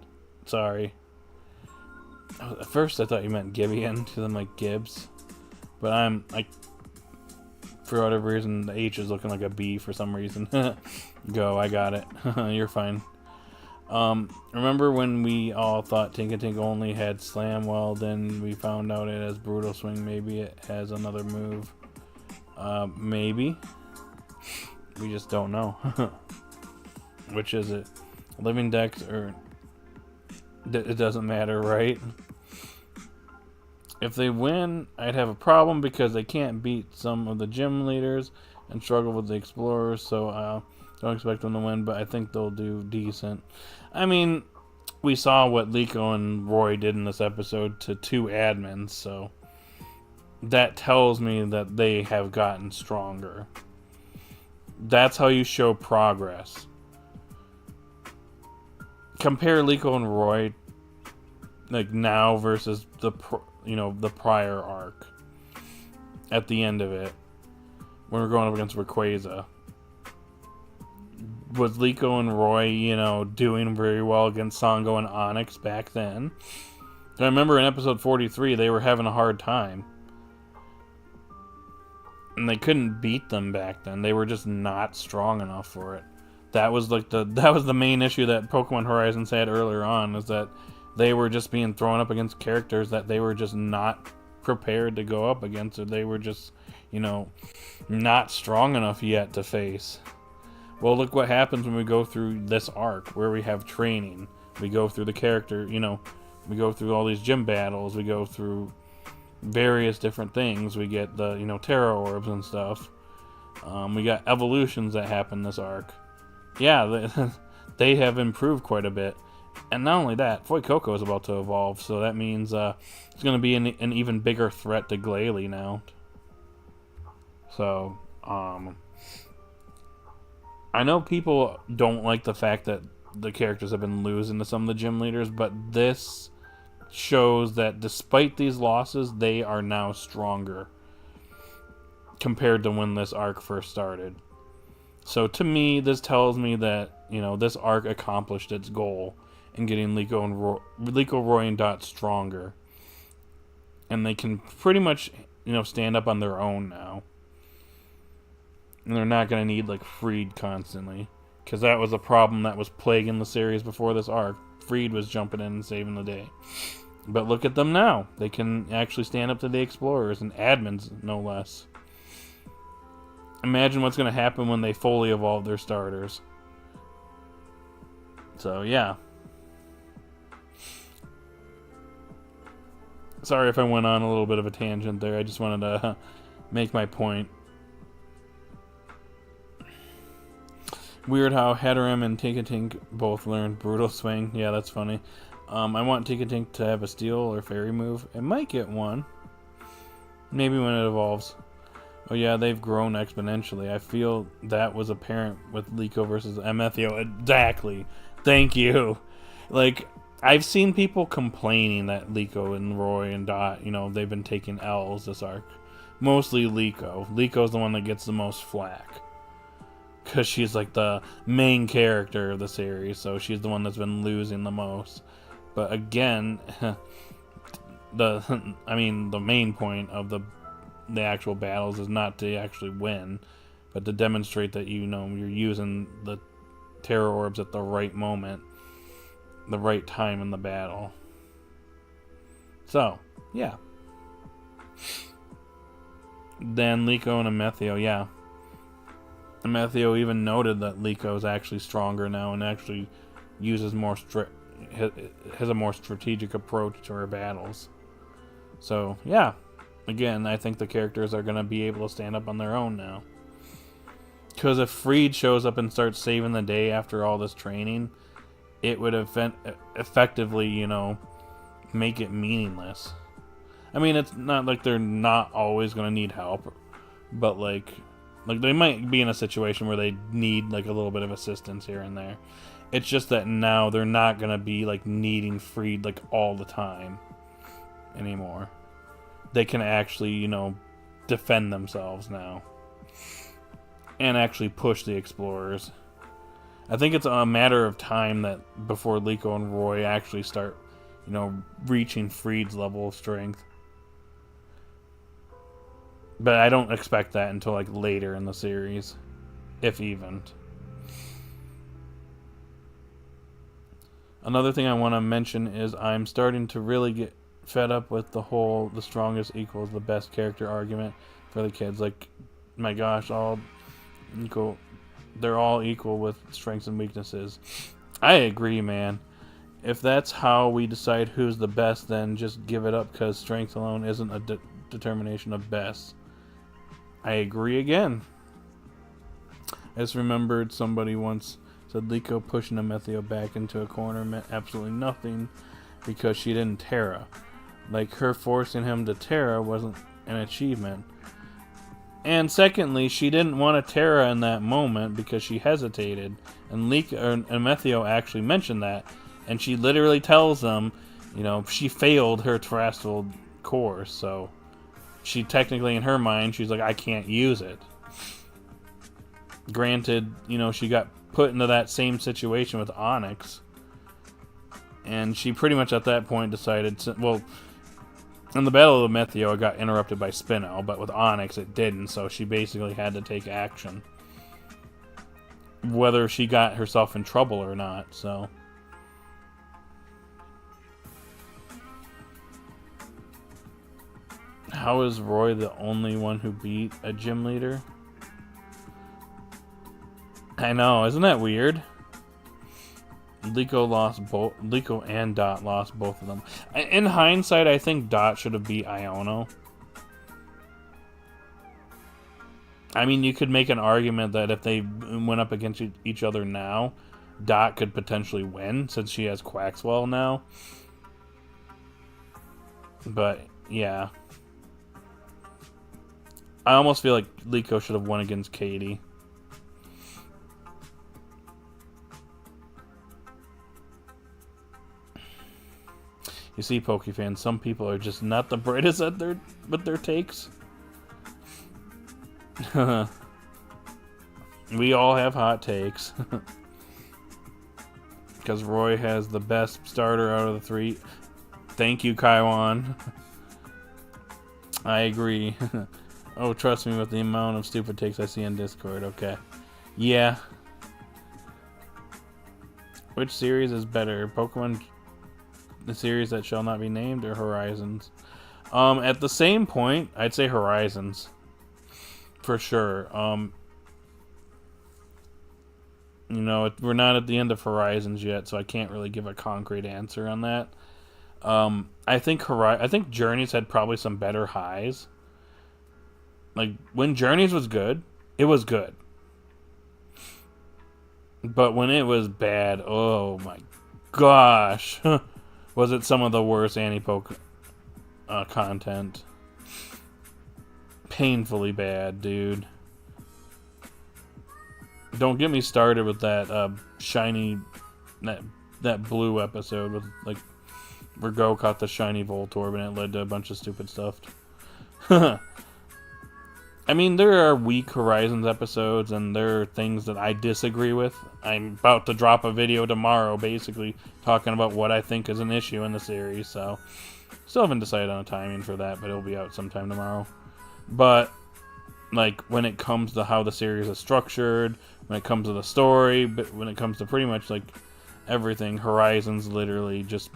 Sorry. At first I thought you meant Gideon, because I'm like Gibbs. But for whatever reason, the H is looking like a B for some reason. Go, I got it. You're fine. Remember when we all thought Tinkatink only had Slam? Well, then we found out it has Brutal Swing. Maybe it has another move. Maybe. We just don't know. Which is it? Living Dex or... It doesn't matter, right? If they win, I'd have a problem because they can't beat some of the gym leaders and struggle with the explorers, so don't expect them to win, but I think they'll do decent. I mean, we saw what Liko and Roy did in this episode to 2 admins, so that tells me that they have gotten stronger. That's how you show progress. Compare Liko and Roy, like now versus the prior arc. At the end of it, when we're going up against Rayquaza, was Liko and Roy, doing very well against Sango and Onyx back then? I remember in episode 43, they were having a hard time. And they couldn't beat them back then. They were just not strong enough for it. That was the main issue that Pokemon Horizons had earlier on, is that they were just being thrown up against characters that they were just not prepared to go up against, or they were just, not strong enough yet to face. Well, look what happens when we go through this arc, where we have training. We go through the character, we go through all these gym battles, we go through various different things. We get the, Terra Orbs and stuff. We got evolutions that happen this arc. Yeah, they have improved quite a bit. And not only that, Fuecoco is about to evolve, so that means it's going to be an even bigger threat to Glalie now. So, I know people don't like the fact that the characters have been losing to some of the gym leaders, but this shows that despite these losses, they are now stronger compared to when this arc first started. So to me, this tells me that, this arc accomplished its goal in getting Liko, Roy, and Dot stronger. And they can pretty much, stand up on their own now. And they're not going to need, Freed constantly. Because that was a problem that was plaguing the series before this arc. Freed was jumping in and saving the day. But look at them now. They can actually stand up to the Explorers and admins, no less. Imagine what's going to happen when they fully evolve their starters. So, yeah. Sorry if I went on a little bit of a tangent there. I just wanted to make my point. Weird how Hatterim and Tinkatink both learned Brutal Swing. Yeah, that's funny. I want Tinkatink to have a Steel or Fairy move. It might get one. Maybe when it evolves. Oh yeah, they've grown exponentially. I feel that was apparent with Liko versus Amethio. Exactly. Thank you. I've seen people complaining that Liko and Roy and Dot, they've been taking L's this arc. Mostly Liko. Liko's the one that gets the most flack. Because she's the main character of the series, so she's the one that's been losing the most. But again, the main point of the actual battles is not to actually win, but to demonstrate that you're using the Terror Orbs at the right moment, the right time in the battle. So, yeah. Then Liko and Amethio, yeah. Amethio even noted that Liko is actually stronger now and actually uses has a more strategic approach to her battles. So, yeah. Again, I think the characters are going to be able to stand up on their own now. Because if Freed shows up and starts saving the day after all this training, it would effectively, make it meaningless. I mean, it's not like they're not always going to need help, but they might be in a situation where they need a little bit of assistance here and there. It's just that now they're not going to be needing Freed all the time anymore. They can actually, defend themselves now. And actually push the Explorers. I think it's a matter of time that before Liko and Roy actually start, reaching Freed's level of strength. But I don't expect that until later in the series. If even. Another thing I want to mention is I'm starting to really get fed up with the strongest equals the best character argument for the kids. My gosh, all equal. They're all equal with strengths and weaknesses. I agree, man. If that's how we decide who's the best, then just give it up because strength alone isn't a determination of best. I agree again. I just remembered somebody once said Liko pushing Amethio back into a corner meant absolutely nothing because she didn't Terra. Her forcing him to Terra wasn't an achievement. And secondly, she didn't want to Terra in that moment because she hesitated. And Amethio actually mentioned that. And she literally tells them, she failed her terrestrial course. So she technically, in her mind, she's I can't use it. Granted, she got put into that same situation with Onyx. And she pretty much at that point decided, in the Battle of Amethio, it got interrupted by Spinel, but with Onyx it didn't, so she basically had to take action. Whether she got herself in trouble or not, so. How is Roy the only one who beat a gym leader? I know, isn't that weird? Liko and Dot lost both of them. In hindsight, I think Dot should have beat Iono. I mean, you could make an argument that if they went up against each other now, Dot could potentially win since she has Quaxwell now. But, yeah. I almost feel like Liko should have won against Katie. You You see, Pokefans, some people are just not the brightest at with their takes. We all have hot takes. Because Roy has the best starter out of the three. Thank you, Kaiwan. I agree. Oh, trust me with the amount of stupid takes I see in Discord. Okay. Yeah. Which series is better? Pokemon, the series that shall not be named, or Horizons? At the same point, I'd say Horizons. For sure. You know, we're not at the end of Horizons yet, so I can't really give a concrete answer on that. I think Journeys had probably some better highs. Like, when Journeys was good, it was good. But when it was bad, oh my gosh. Was it some of the worst anipoke content. Painfully bad, dude. Don't get me started with that shiny, that blue episode with, like, where Go caught the shiny Voltorb and it led to a bunch of stupid stuff. I mean, there are weak Horizons episodes and there are things that I disagree with. I'm about to drop a video tomorrow, basically, talking about what I think is an issue in the series, so still haven't decided on a timing for that, but it'll be out sometime tomorrow. But, like, when it comes to how the series is structured, when it comes to the story, but when it comes to pretty much, like, everything, Horizons literally just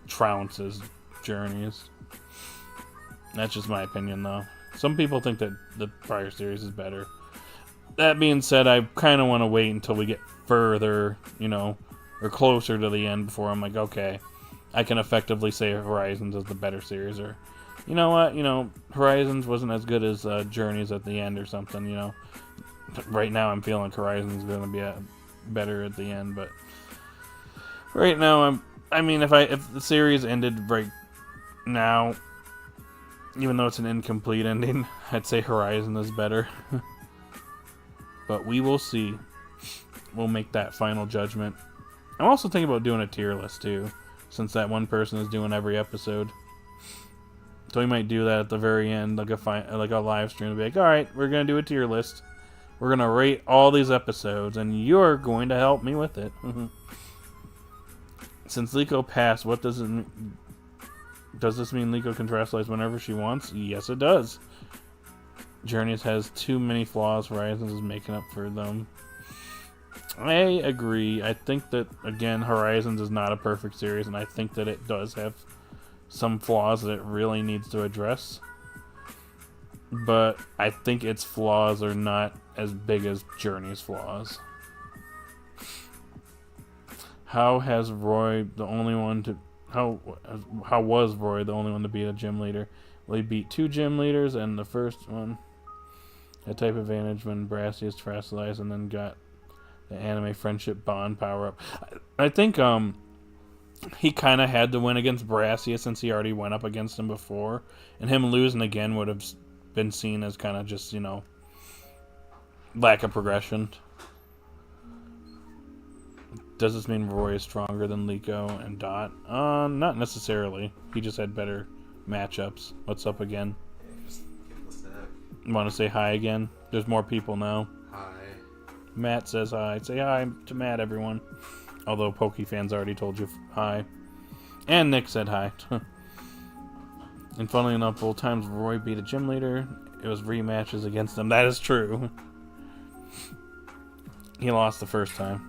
trounces Journeys. That's just my opinion, though. Some people think that the prior series is better. That being said, I kind of want to wait until we get further, you know, or closer to the end before I'm like, okay, I can effectively say Horizons is the better series, or, you know what, you know, Horizons wasn't as good as Journeys at the end or something, you know. Right now I'm feeling Horizons is going to be better at the end, but right now I mean, if the series ended right now, even though it's an incomplete ending, I'd say Horizon is better. But we will see. We'll make that final judgment. I'm also thinking about doing a tier list too, since that one person is doing every episode. So we might do that at the very end, like a live stream. Be like, all right, we're gonna do a tier list. We're gonna rate all these episodes, and you're going to help me with it. Since Liko passed, what does it mean? Does this mean Liko can terrestrialize whenever she wants? Yes, it does. Journeys has too many flaws. Horizons is making up for them. I agree. I think that, again, Horizons is not a perfect series, and I think that it does have some flaws that it really needs to address. But I think its flaws are not as big as Journey's flaws. How was Roy the only one to beat a gym leader? Well, he beat 2 gym leaders, and the first one had type advantage when Brassius terrestrialized, and then got the anime friendship bond power up. I think he kind of had to win against Brassius since he already went up against him before, and him losing again would have been seen as kind of just, you know, lack of progression. Does this mean Roy is stronger than Liko and Dot? Not necessarily. He just had better matchups. What's up again? Hey, just give the snack. Want to say hi again? There's more people now. Hi. Matt says hi. Say hi to Matt, everyone. Although Pokefans already told you hi. And Nick said hi. And funnily enough, both times Roy beat a gym leader, it was rematches against him. That is true. He lost the first time.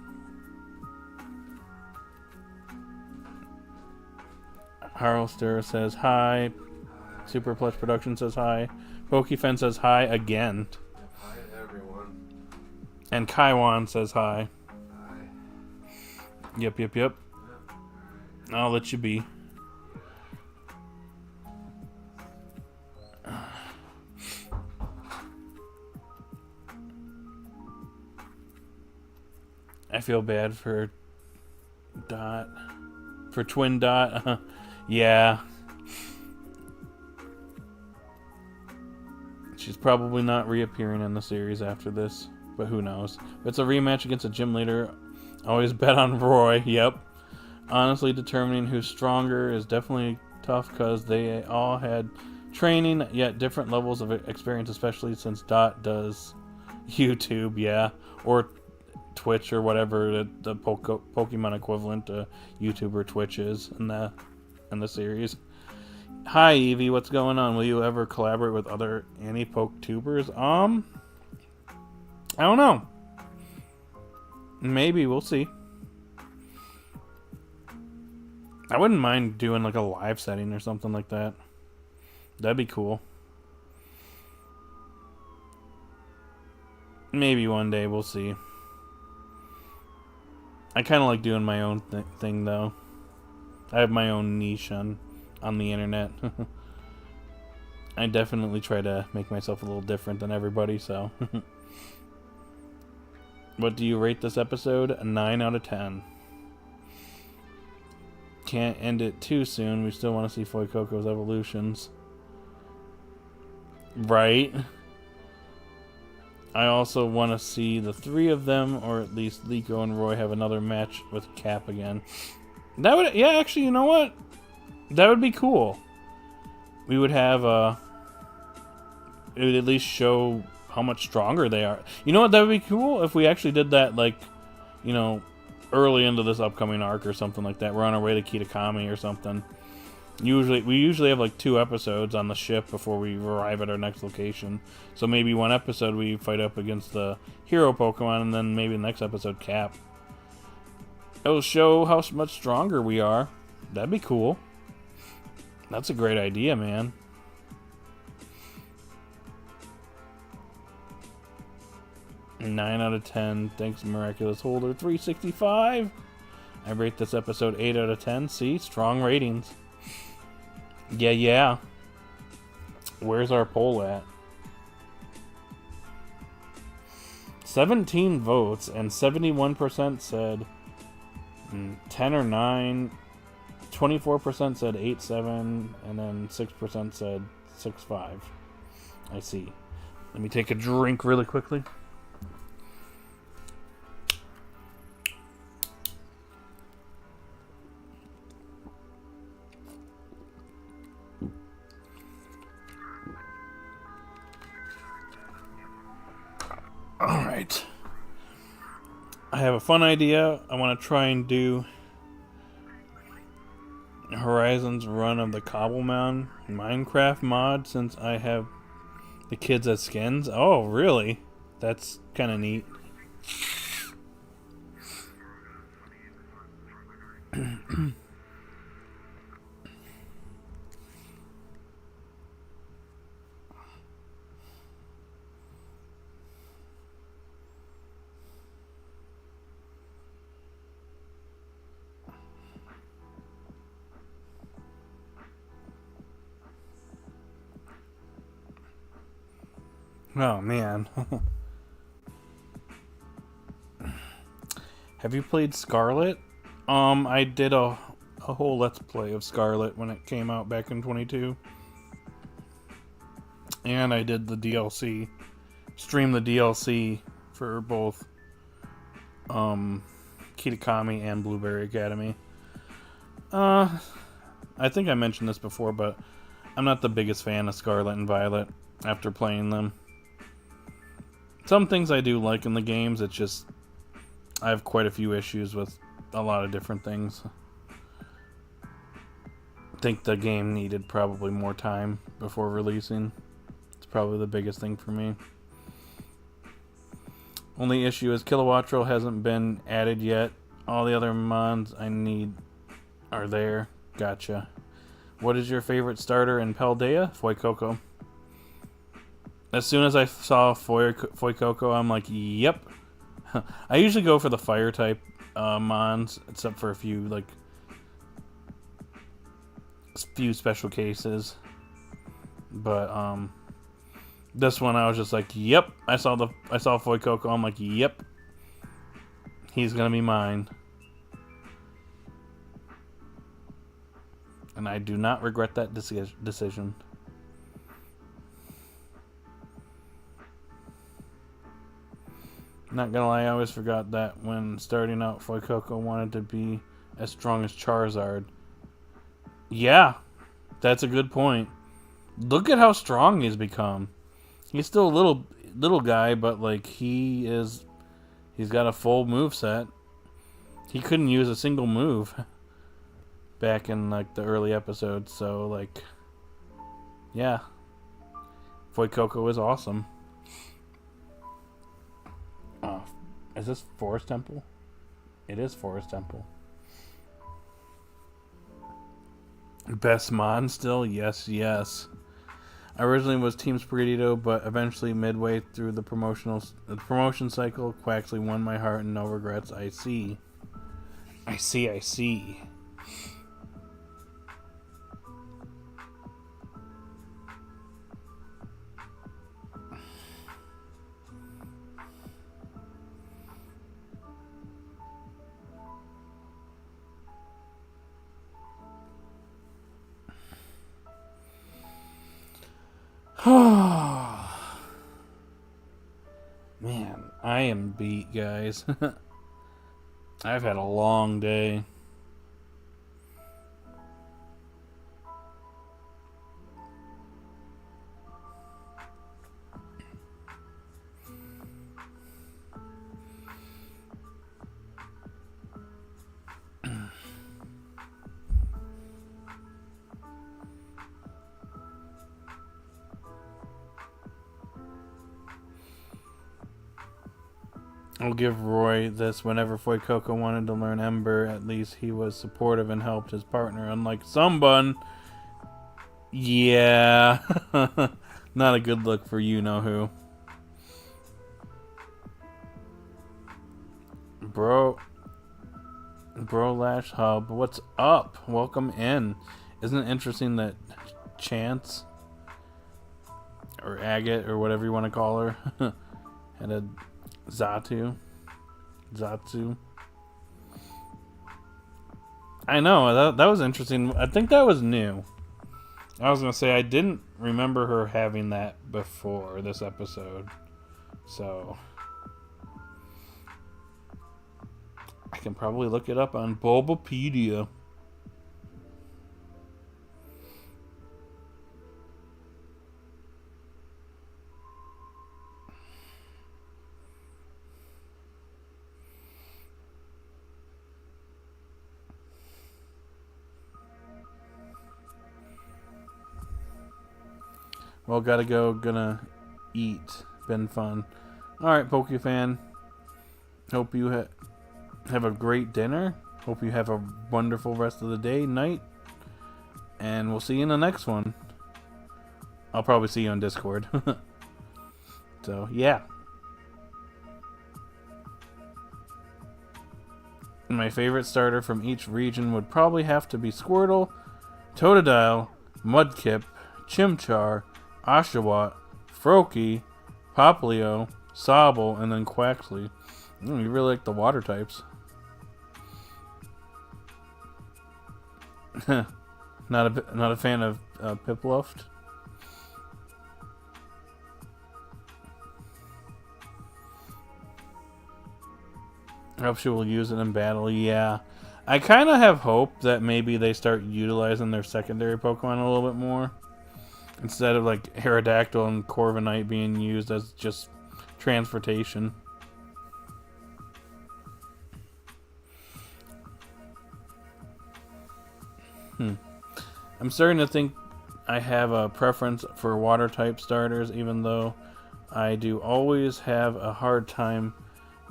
Harlster says hi. Super Plush Production says hi. Pokefan says hi again. Hi, everyone. And Kaiwan says hi. Hi. Yep. Yep. All right. I'll let you be. I feel bad for Dot. For Twin Dot. Yeah. She's probably not reappearing in the series after this, but who knows. If it's a rematch against a gym leader, always bet on Roy. Yep. Honestly, determining who's stronger is definitely tough because they all had training, yet different levels of experience, especially since Dot does YouTube, yeah, or Twitch or whatever the Pokemon equivalent to YouTube or Twitch is in the series. Hi Evie, what's going on? Will you ever collaborate with other anipoke tubers? I don't know. Maybe, we'll see. I wouldn't mind doing like a live setting or something like that. That'd be cool. Maybe one day, we'll see. I kind of like doing my own thing though. I have my own niche on the internet. I definitely try to make myself a little different than everybody, so. What do you rate this episode? A 9 out of 10. Can't end it too soon. We still want to see Fuecoco's evolutions. Right? I also want to see the three of them, or at least Liko and Roy, have another match with Cap again. That would, yeah, actually, you know what? That would be cool. We would have, it would at least show how much stronger they are. You know what? That would be cool if we actually did that, like, you know, early into this upcoming arc or something like that. We're on our way to Kitakami or something. We usually have like 2 episodes on the ship before we arrive at our next location. So maybe one episode we fight up against the hero Pokemon, and then maybe the next episode Cap. It'll show how much stronger we are. That'd be cool. That's a great idea, man. Nine out of 10. Thanks, Miraculous Holder 365. I rate this episode 8 out of 10. See? Strong ratings. Yeah. Where's our poll at? 17 votes, and 71% said 10 or 9. 24% said 8-7, and then 6% said 6-5. I see. Let me take a drink really quickly. Alright. I have a fun idea. I want to try and do Horizon's run of the Cobblemon Minecraft mod since I have the kids as skins. Oh, really? That's kind of neat. Oh, man. Have you played Scarlet? I did a whole Let's Play of Scarlet when it came out back in 22. And I did the DLC. Streamed the DLC for both Kitakami and Blueberry Academy. I think I mentioned this before, but I'm not the biggest fan of Scarlet and Violet after playing them. Some things I do like in the games, it's just I have quite a few issues with a lot of different things. I think the game needed probably more time before releasing. It's probably the biggest thing for me. Only issue is Kilowattrel hasn't been added yet. All the other mods I need are there. Gotcha. What is your favorite starter in Paldea? Fuecoco. As soon as I saw Fuecoco, I'm like, yep. I usually go for the fire type mons, except for a few special cases. But this one I was just like, yep. I saw Fuecoco. I'm like, yep. He's gonna be mine. And I do not regret that decision. Not gonna lie, I always forgot that when starting out, Fuecoco wanted to be as strong as Charizard. Yeah, that's a good point. Look at how strong he's become. He's still a little guy, but like he's got a full move set. He couldn't use a single move back in like the early episodes, so like yeah. Fuecoco is awesome. Is this Forest Temple? It is Forest Temple. Best Mon still? Yes. I originally was Team Spiridido, but eventually midway through the promotion cycle, Quaxley won my heart and no regrets. I see. Man, I am beat, guys. I've had a long day. I'll give Roy this. Whenever Fuecoco wanted to learn Ember, at least he was supportive and helped his partner, unlike Sunbun. Yeah. Not a good look for you-know-who. Bro Lash Hub, what's up? Welcome in. Isn't it interesting that Chance, or Agate, or whatever you want to call her, had a Zatsu. I know, that was interesting. I think that was new. I was going to say, I didn't remember her having that before this episode. So, I can probably look it up on Bulbapedia. Well, gotta go. Gonna eat. Been fun. Alright, Pokefan. Hope you have a great dinner. Hope you have a wonderful rest of the day, night. And we'll see you in the next one. I'll probably see you on Discord. So, yeah. My favorite starter from each region would probably have to be Squirtle, Totodile, Mudkip, Chimchar, Oshawott, Froakie, Popplio, Sobble, and then Quaxley. You really like the water types. Not a fan of Pipluft. I hope she will use it in battle. Yeah. I kind of have hope that maybe they start utilizing their secondary Pokemon a little bit more. Instead of like Aerodactyl and Corviknight being used as just transportation. I'm starting to think I have a preference for water type starters, even though I do always have a hard time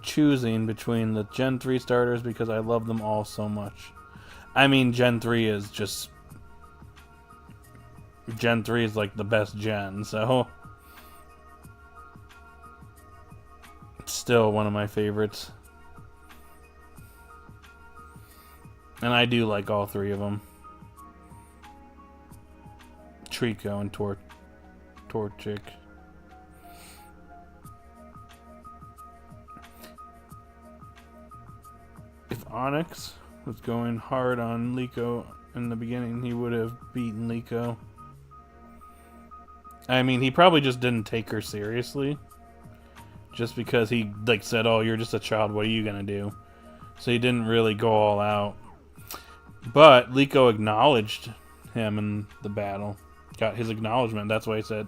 choosing between the Gen 3 starters because I love them all so much. I mean, Gen 3 is like the best gen, so still one of my favorites. And I do like all three of them. Trico and Torchic. If Onyx was going hard on Liko in the beginning, he would have beaten Liko. I mean, he probably just didn't take her seriously. Just because he like said, "Oh, you're just a child. What are you gonna do?" So he didn't really go all out. But Liko acknowledged him in the battle. Got his acknowledgement. That's why he said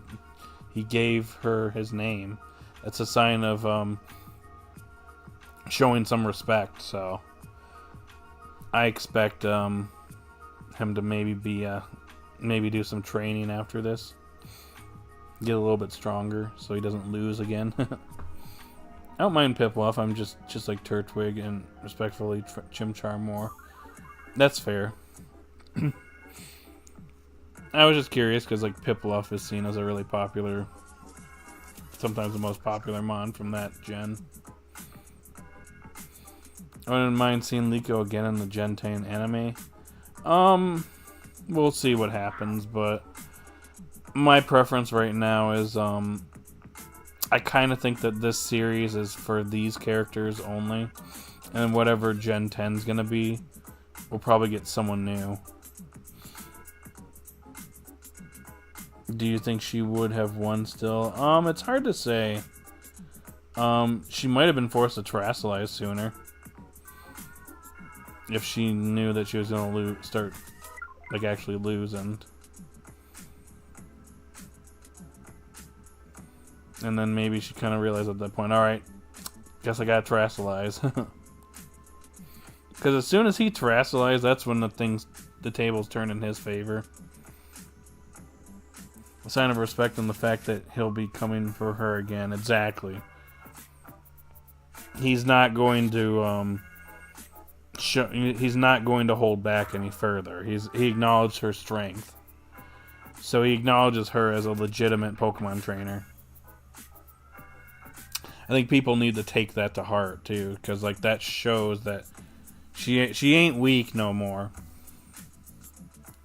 he gave her his name. That's a sign of showing some respect. So I expect him to maybe do some training after this. Get a little bit stronger so he doesn't lose again. I don't mind Pipluff. I'm just like Turtwig and respectfully Chimchar more. That's fair. I was just curious because like Pipluff is seen as a really popular, sometimes the most popular mon from that gen. I wouldn't mind seeing Liko again in the Gen 10 anime. We'll see what happens, but my preference right now is I kind of think that this series is for these characters only, and whatever Gen 10 is gonna be, we'll probably get someone new. Do you think she would have won still? It's hard to say. She might have been forced to terastallize sooner if she knew that she was gonna start like actually losing. And then maybe she kind of realized at that point, alright, guess I gotta terastallize. Because as soon as he terastallized, that's when the tables turn in his favor. A sign of respect in the fact that he'll be coming for her again. Exactly. He's not going to he's not going to hold back any further. He acknowledged her strength. So he acknowledges her as a legitimate Pokemon trainer. I think people need to take that to heart too, because like that shows that she ain't weak no more.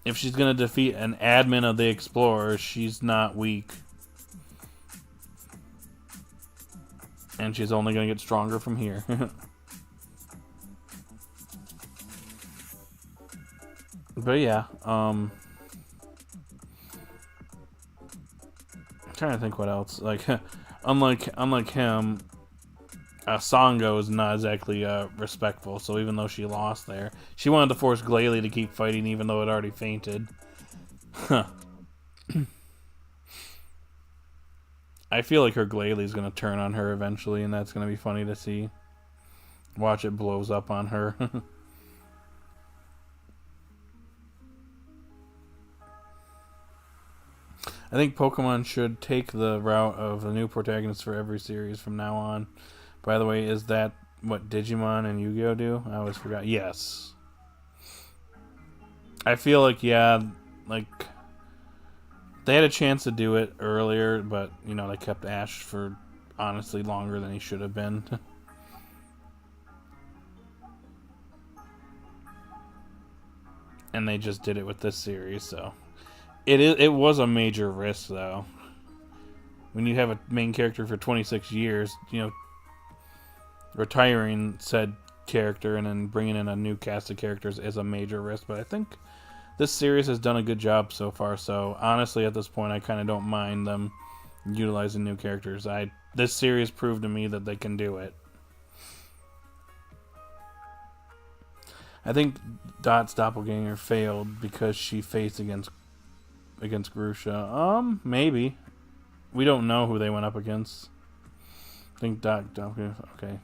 If she's gonna defeat an admin of the Explorers, she's not weak, and she's only gonna get stronger from here. But yeah, I'm trying to think what else. Like, unlike him, Sango is not exactly respectful. So even though she lost there, she wanted to force Glalie to keep fighting, even though it already fainted. Huh. I feel like her Glalie is gonna turn on her eventually, and that's gonna be funny to see. Watch it blows up on her. I think Pokemon should take the route of a new protagonist for every series from now on. By the way, is that what Digimon and Yu-Gi-Oh do? I always forgot. Yes. I feel like, yeah, like, they had a chance to do it earlier, but, you know, they kept Ash for, honestly, longer than he should have been. And they just did it with this series, so... It was a major risk, though. When you have a main character for 26 years, you know, retiring said character and then bringing in a new cast of characters is a major risk. But I think this series has done a good job so far. So honestly, at this point, I kind of don't mind them utilizing new characters. This series proved to me that they can do it. I think Dot's doppelganger failed because she faced against Grusha. Maybe. We don't know who they went up against. I think okay.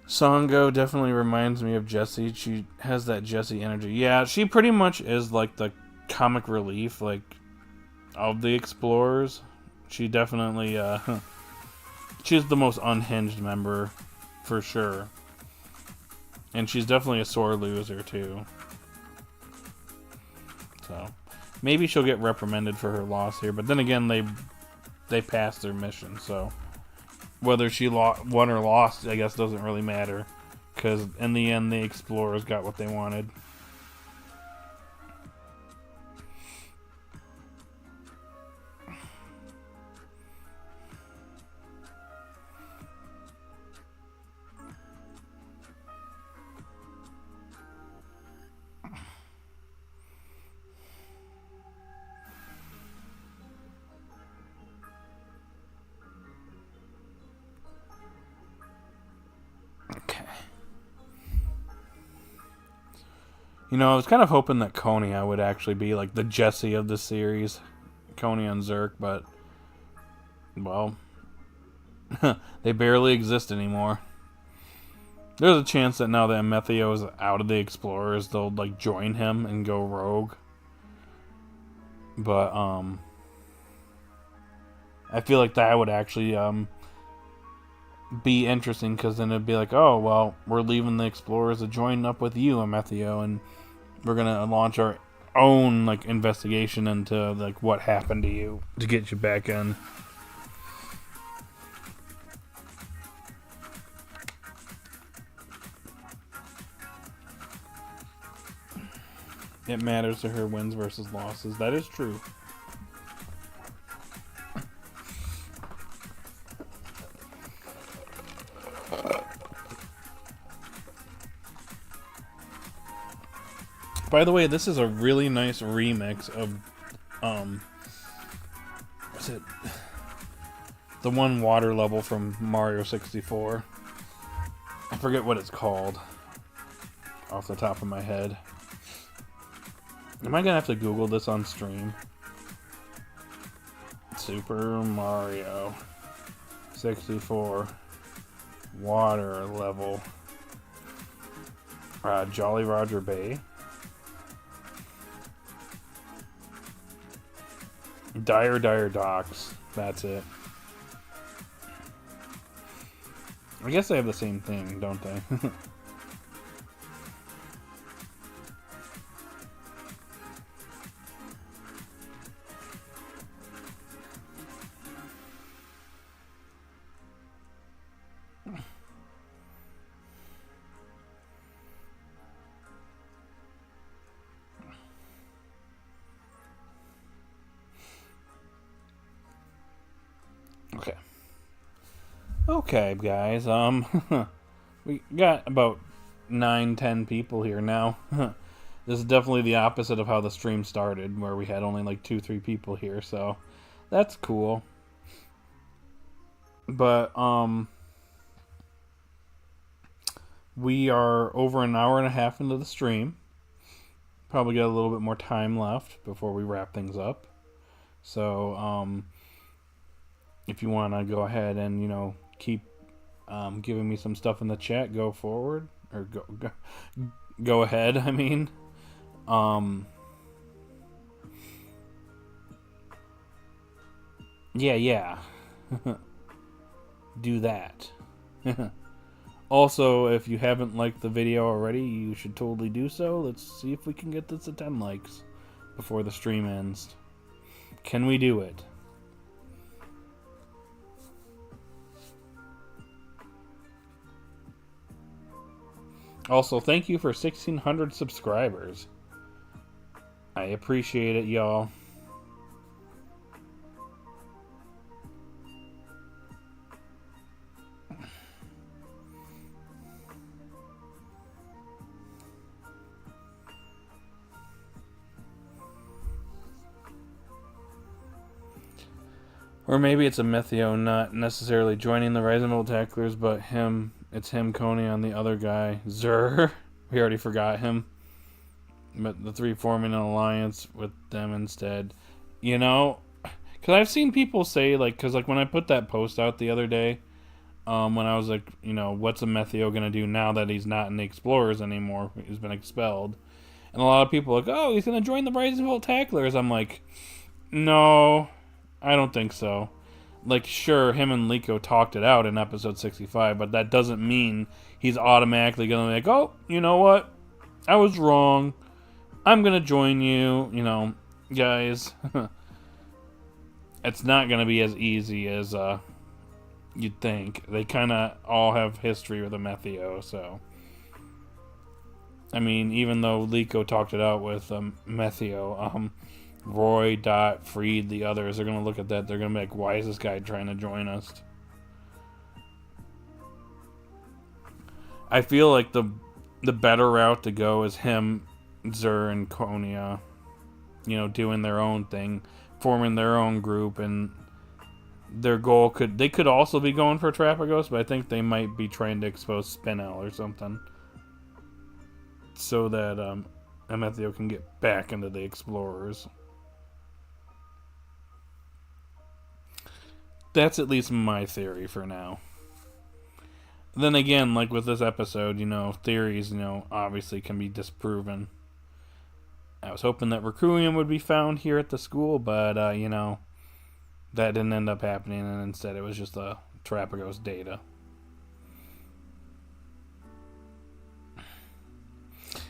Sango definitely reminds me of Jessie. She has that Jessie energy. Yeah, she pretty much is like the comic relief, like, of the Explorers. She definitely, she's the most unhinged member, for sure. And she's definitely a sore loser, too. So, maybe she'll get reprimanded for her loss here. But then again, they passed their mission. So, whether she won or lost, I guess, doesn't really matter. Because in the end, the Explorers got what they wanted. You know, I was kind of hoping that Konya would actually be like the Jesse of the series, Konya and Zerk, but well, they barely exist anymore. There's a chance that now that Methio is out of the Explorers, they'll like join him and go rogue. But I feel like that would actually be interesting, because then it'd be like, oh well, we're leaving the Explorers to join up with you, Methio, and we're gonna launch our own like investigation into like what happened to you to get you back in. It matters to her wins versus losses. That is true. By the way, this is a really nice remix of what's it? The one water level from Mario 64. I forget what it's called off the top of my head. Am I gonna have to Google this on stream? Super Mario 64 water level. Jolly Roger Bay. Dire Docks. That's it. I guess they have the same thing, don't they? Okay, guys. We got about 9-10 people here now. This is definitely the opposite of how the stream started, where we had only like 2-3 people here. So that's cool. But we are over an hour and a half into the stream. Probably got a little bit more time left before we wrap things up. So if you want to go ahead and, you know, keep giving me some stuff in the chat, go forward, or go ahead, I mean. Yeah. Do that. Also, if you haven't liked the video already, you should totally do so. Let's see if we can get this to 10 likes before the stream ends. Can we do it? Also, thank you for 1,600 subscribers. I appreciate it, y'all. Or maybe it's a Methio not necessarily joining the Rising Tacklers, but it's him, Coney, on the other guy, Zur. We already forgot him. But the three forming an alliance with them instead. You know, because I've seen people say, like, because like when I put that post out the other day, when I was like, you know, what's a Methio going to do now that he's not in the Explorers anymore? He's been expelled. And a lot of people are like, oh, he's going to join the Rising Tacklers. I'm like, no, I don't think so. Like, sure, him and Liko talked it out in episode 65, but that doesn't mean he's automatically going to be like, oh, you know what? I was wrong. I'm going to join you, you know, guys. It's not going to be as easy as you'd think. They kind of all have history with a Methio, so. I mean, even though Liko talked it out with Methio, Roy, Dot, Freed, the others, they're going to look at that. They're going to be like, why is this guy trying to join us? I feel like the better route to go is him, Zur, and Konya, you know, doing their own thing, forming their own group, and their goal they could also be going for Trapagos, but I think they might be trying to expose Spinel or something. So that Amethio can get back into the Explorers. That's at least my theory for now. Then again, like with this episode, theories, obviously can be disproven. I was hoping that Requiem would be found here at the school, but, that didn't end up happening, and instead it was just a Terrapagos data.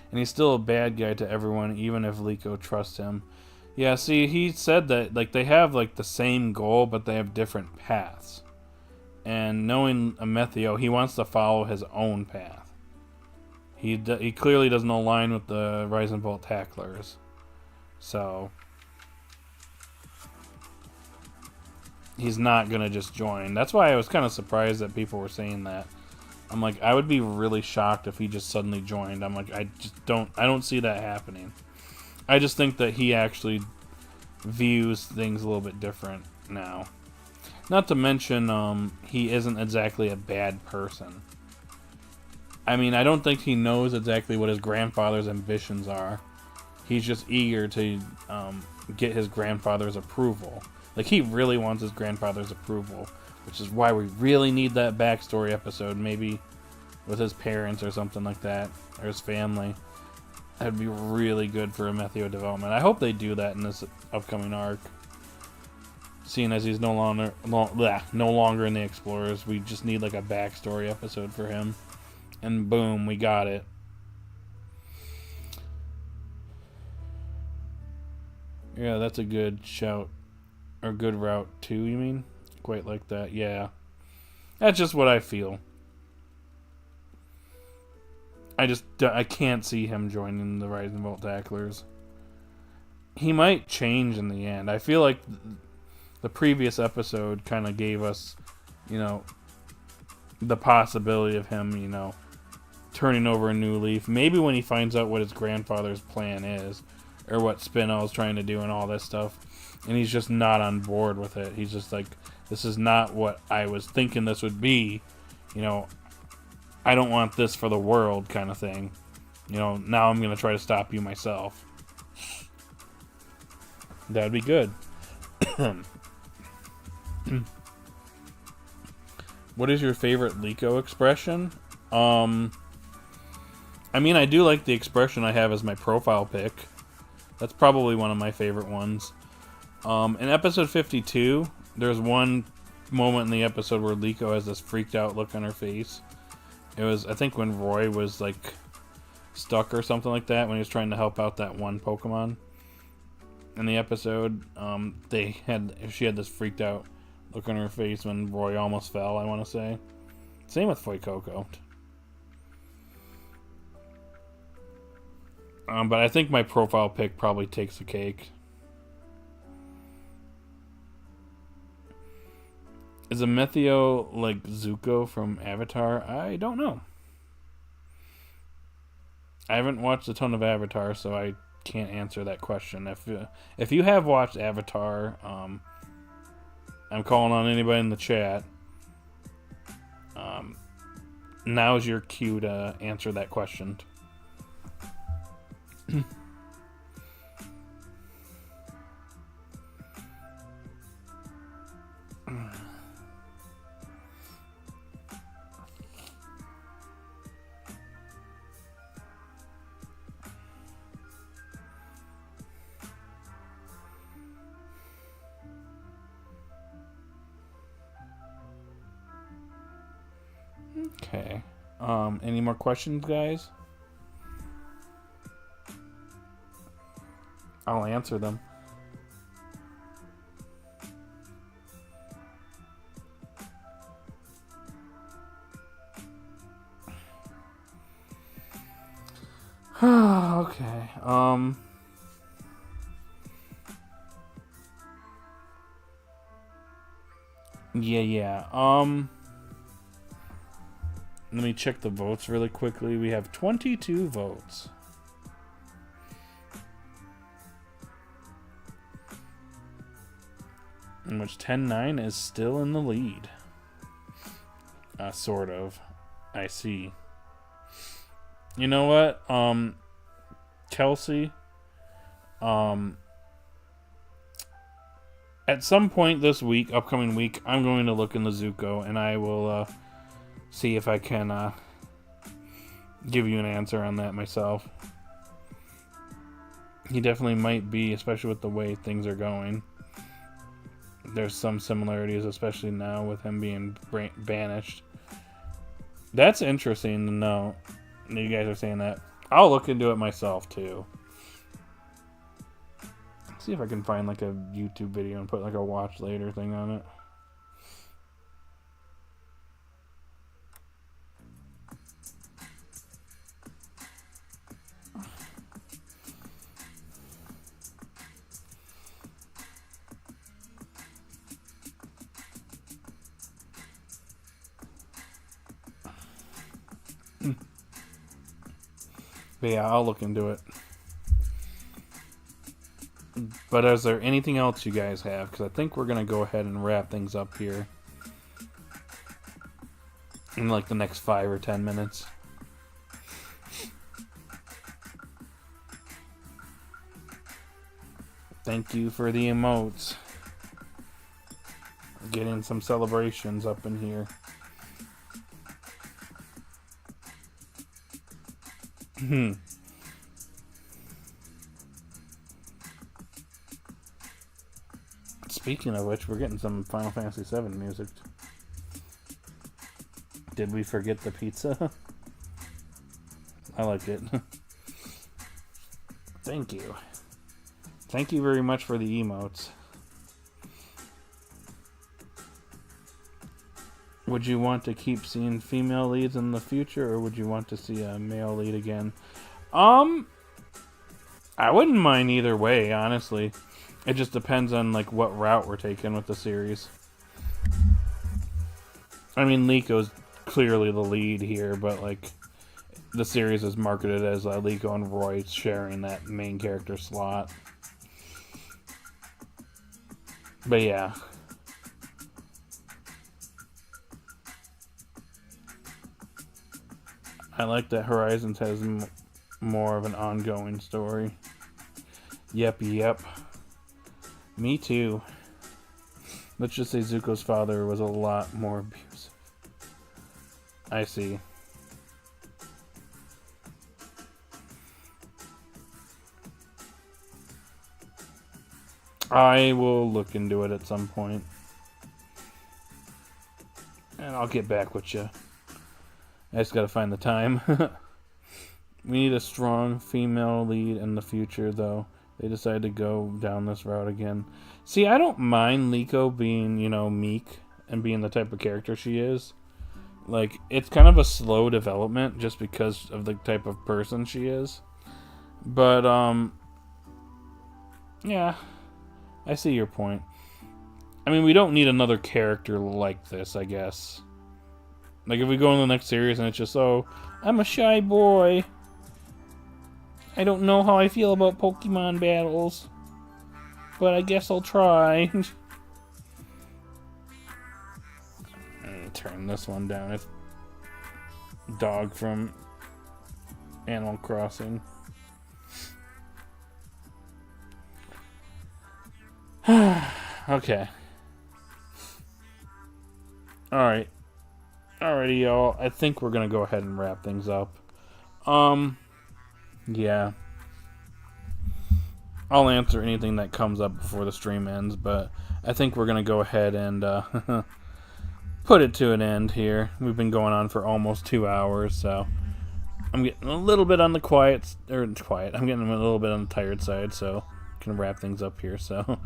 And he's still a bad guy to everyone, even if Liko trusts him. Yeah, see, he said that they have the same goal, but they have different paths. And knowing Amethio, he wants to follow his own path. He clearly doesn't align with the Rise and Bolt tacklers, so he's not gonna just join. That's why I was kind of surprised that people were saying that. I'm like, I would be really shocked if he just suddenly joined. I'm like, I don't see that happening. I just think that he actually views things a little bit different now. Not to mention, he isn't exactly a bad person. I mean, I don't think he knows exactly what his grandfather's ambitions are. He's just eager to get his grandfather's approval. He really wants his grandfather's approval, which is why we really need that backstory episode, maybe with his parents or something like that, or his family. That'd be really good for Amethio development. I hope they do that in this upcoming arc. Seeing as he's no longer in the Explorers, we just need a backstory episode for him. And boom, we got it. Yeah, that's a good shout. Or good route too, you mean? Quite like that, yeah. That's just what I feel. I can't see him joining the Rise and Bolt tacklers. He might change in the end. I feel like the previous episode kind of gave us, the possibility of him, turning over a new leaf. Maybe when he finds out what his grandfather's plan is, or what Spinell's trying to do and all this stuff, and he's just not on board with it. He's just like, this is not what I was thinking this would be. I don't want this for the world kind of thing. Now I'm going to try to stop you myself. That'd be good. What is your favorite Liko expression? I mean, I do like the expression I have as my profile pic. That's probably one of my favorite ones. In episode 52, there's one moment in the episode where Liko has this freaked out look on her face. It was, I think, when Roy was stuck or something like that, when he was trying to help out that one Pokemon. In the episode, she had this freaked out look on her face when Roy almost fell, I want to say. Same with Fuecoco. But I think my profile pic probably takes the cake. Is Amethio like Zuko from Avatar? I don't know. I haven't watched a ton of Avatar, so I can't answer that question. If you have watched Avatar, I'm calling on anybody in the chat. Now's your cue to answer that question. Okay. Any more questions, guys? I'll answer them. Okay. Yeah. Let me check the votes really quickly. We have 22 votes. In which 10-9 is still in the lead. Sort of. I see. You know what? Kelsey. At some point this week, upcoming week, I'm going to look into Zuko, and I will see if I can give you an answer on that myself. He definitely might be, especially with the way things are going. There's some similarities, especially now with him being banished. That's interesting to know. You guys are saying that. I'll look into it myself, too. See if I can find like a YouTube video and put like a watch later thing on it. But yeah, I'll look into it. But is there anything else you guys have? Because I think we're going to go ahead and wrap things up here in like the next 5 or 10 minutes. Thank you for the emotes. Getting some celebrations up in here. Speaking of which, we're getting some Final Fantasy VII music. Did we forget the pizza? I like it. Thank you. Thank you very much for the emotes. Would you want to keep seeing female leads in the future, or would you want to see a male lead again? I wouldn't mind either way, honestly. It just depends on like what route we're taking with the series. I mean, Liko's clearly the lead here, but like the series is marketed as Liko and Roy sharing that main character slot. But yeah. I like that Horizons has more of an ongoing story. Yep. Me too. Let's just say Zuko's father was a lot more abusive. I see. I will look into it at some point. And I'll get back with you. I just gotta find the time. We need a strong female lead in the future, though. They decided to go down this route again. See, I don't mind Liko being, meek and being the type of character she is. Like, it's kind of a slow development just because of the type of person she is. But, yeah, I see your point. I mean, we don't need another character like this, I guess. Like, if we go in the next series and it's just, oh, I'm a shy boy. I don't know how I feel about Pokemon battles, but I guess I'll try. Turn this one down. It's Dog from Animal Crossing. Okay. Alright. Alrighty, y'all. I think we're gonna go ahead and wrap things up. Yeah. I'll answer anything that comes up before the stream ends, but I think we're going to go ahead and put it to an end here. We've been going on for almost 2 hours, so I'm getting a little bit on the I'm getting a little bit on the tired side, so I can wrap things up here. So,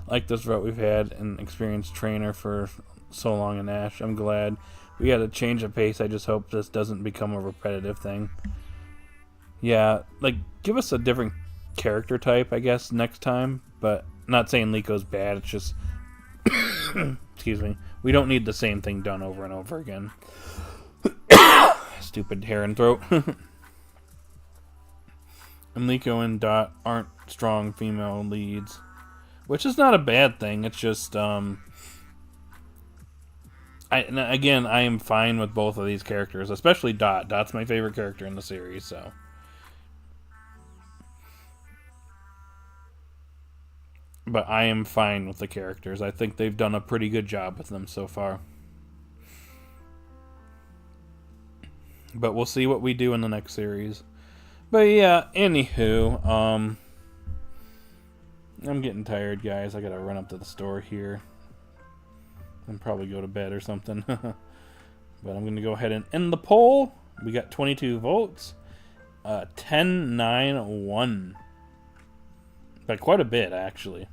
like this route we've had an experienced trainer for so long in Ash. I'm glad we got to change the pace. I just hope this doesn't become a repetitive thing. Yeah, like, give us a different character type, I guess, next time. But not saying Liko's bad, it's just... excuse me. We don't need the same thing done over and over again. Stupid hair and throat. And Liko and Dot aren't strong female leads. Which is not a bad thing, it's just, I am fine with both of these characters, especially Dot. Dot's my favorite character in the series, so... But I am fine with the characters. I think they've done a pretty good job with them so far. But we'll see what we do in the next series. But yeah, anywho, I'm getting tired, guys. I gotta run up to the store here and probably go to bed or something. But I'm gonna go ahead and end the poll. We got 22 votes. 10-9-1. By quite a bit, actually.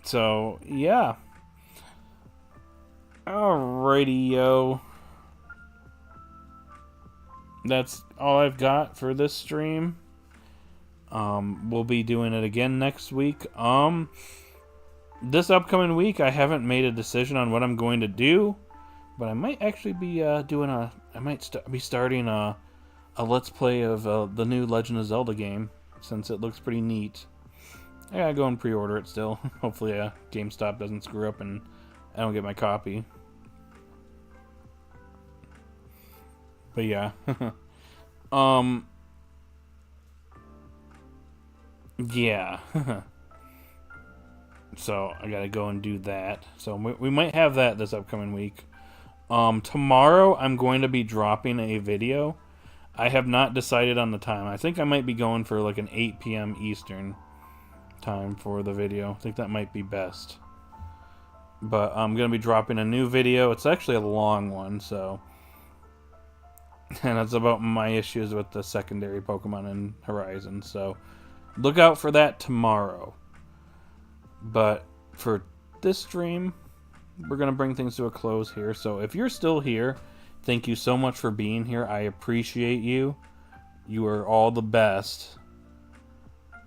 So, yeah. Alrighty, yo. That's all I've got for this stream. We'll be doing it again next week. This upcoming week, I haven't made a decision on what I'm going to do, but I might actually be be starting a Let's Play of the new Legend of Zelda game, since it looks pretty neat. I gotta go and pre-order it still. Hopefully, GameStop doesn't screw up and I don't get my copy. But yeah. Yeah. So I gotta go and do that. So we might have that this upcoming week. Tomorrow I'm going to be dropping a video. I have not decided on the time. I think I might be going for like an 8 p.m. Eastern time for the video. I think that might be best. But I'm going to be dropping a new video. It's actually a long one, so... And it's about my issues with the secondary Pokemon in Horizon, so... Look out for that tomorrow. But for this stream, we're going to bring things to a close here. So if you're still here, thank you so much for being here. I appreciate you. You are all the best.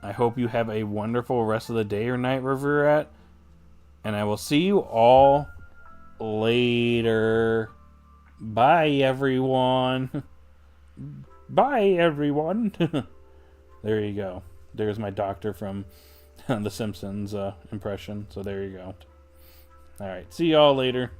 I hope you have a wonderful rest of the day or night wherever you're at. And I will see you all later. Bye, everyone. Bye, everyone. There you go. There's my doctor from The Simpsons impression. So there you go. Alright, see y'all later.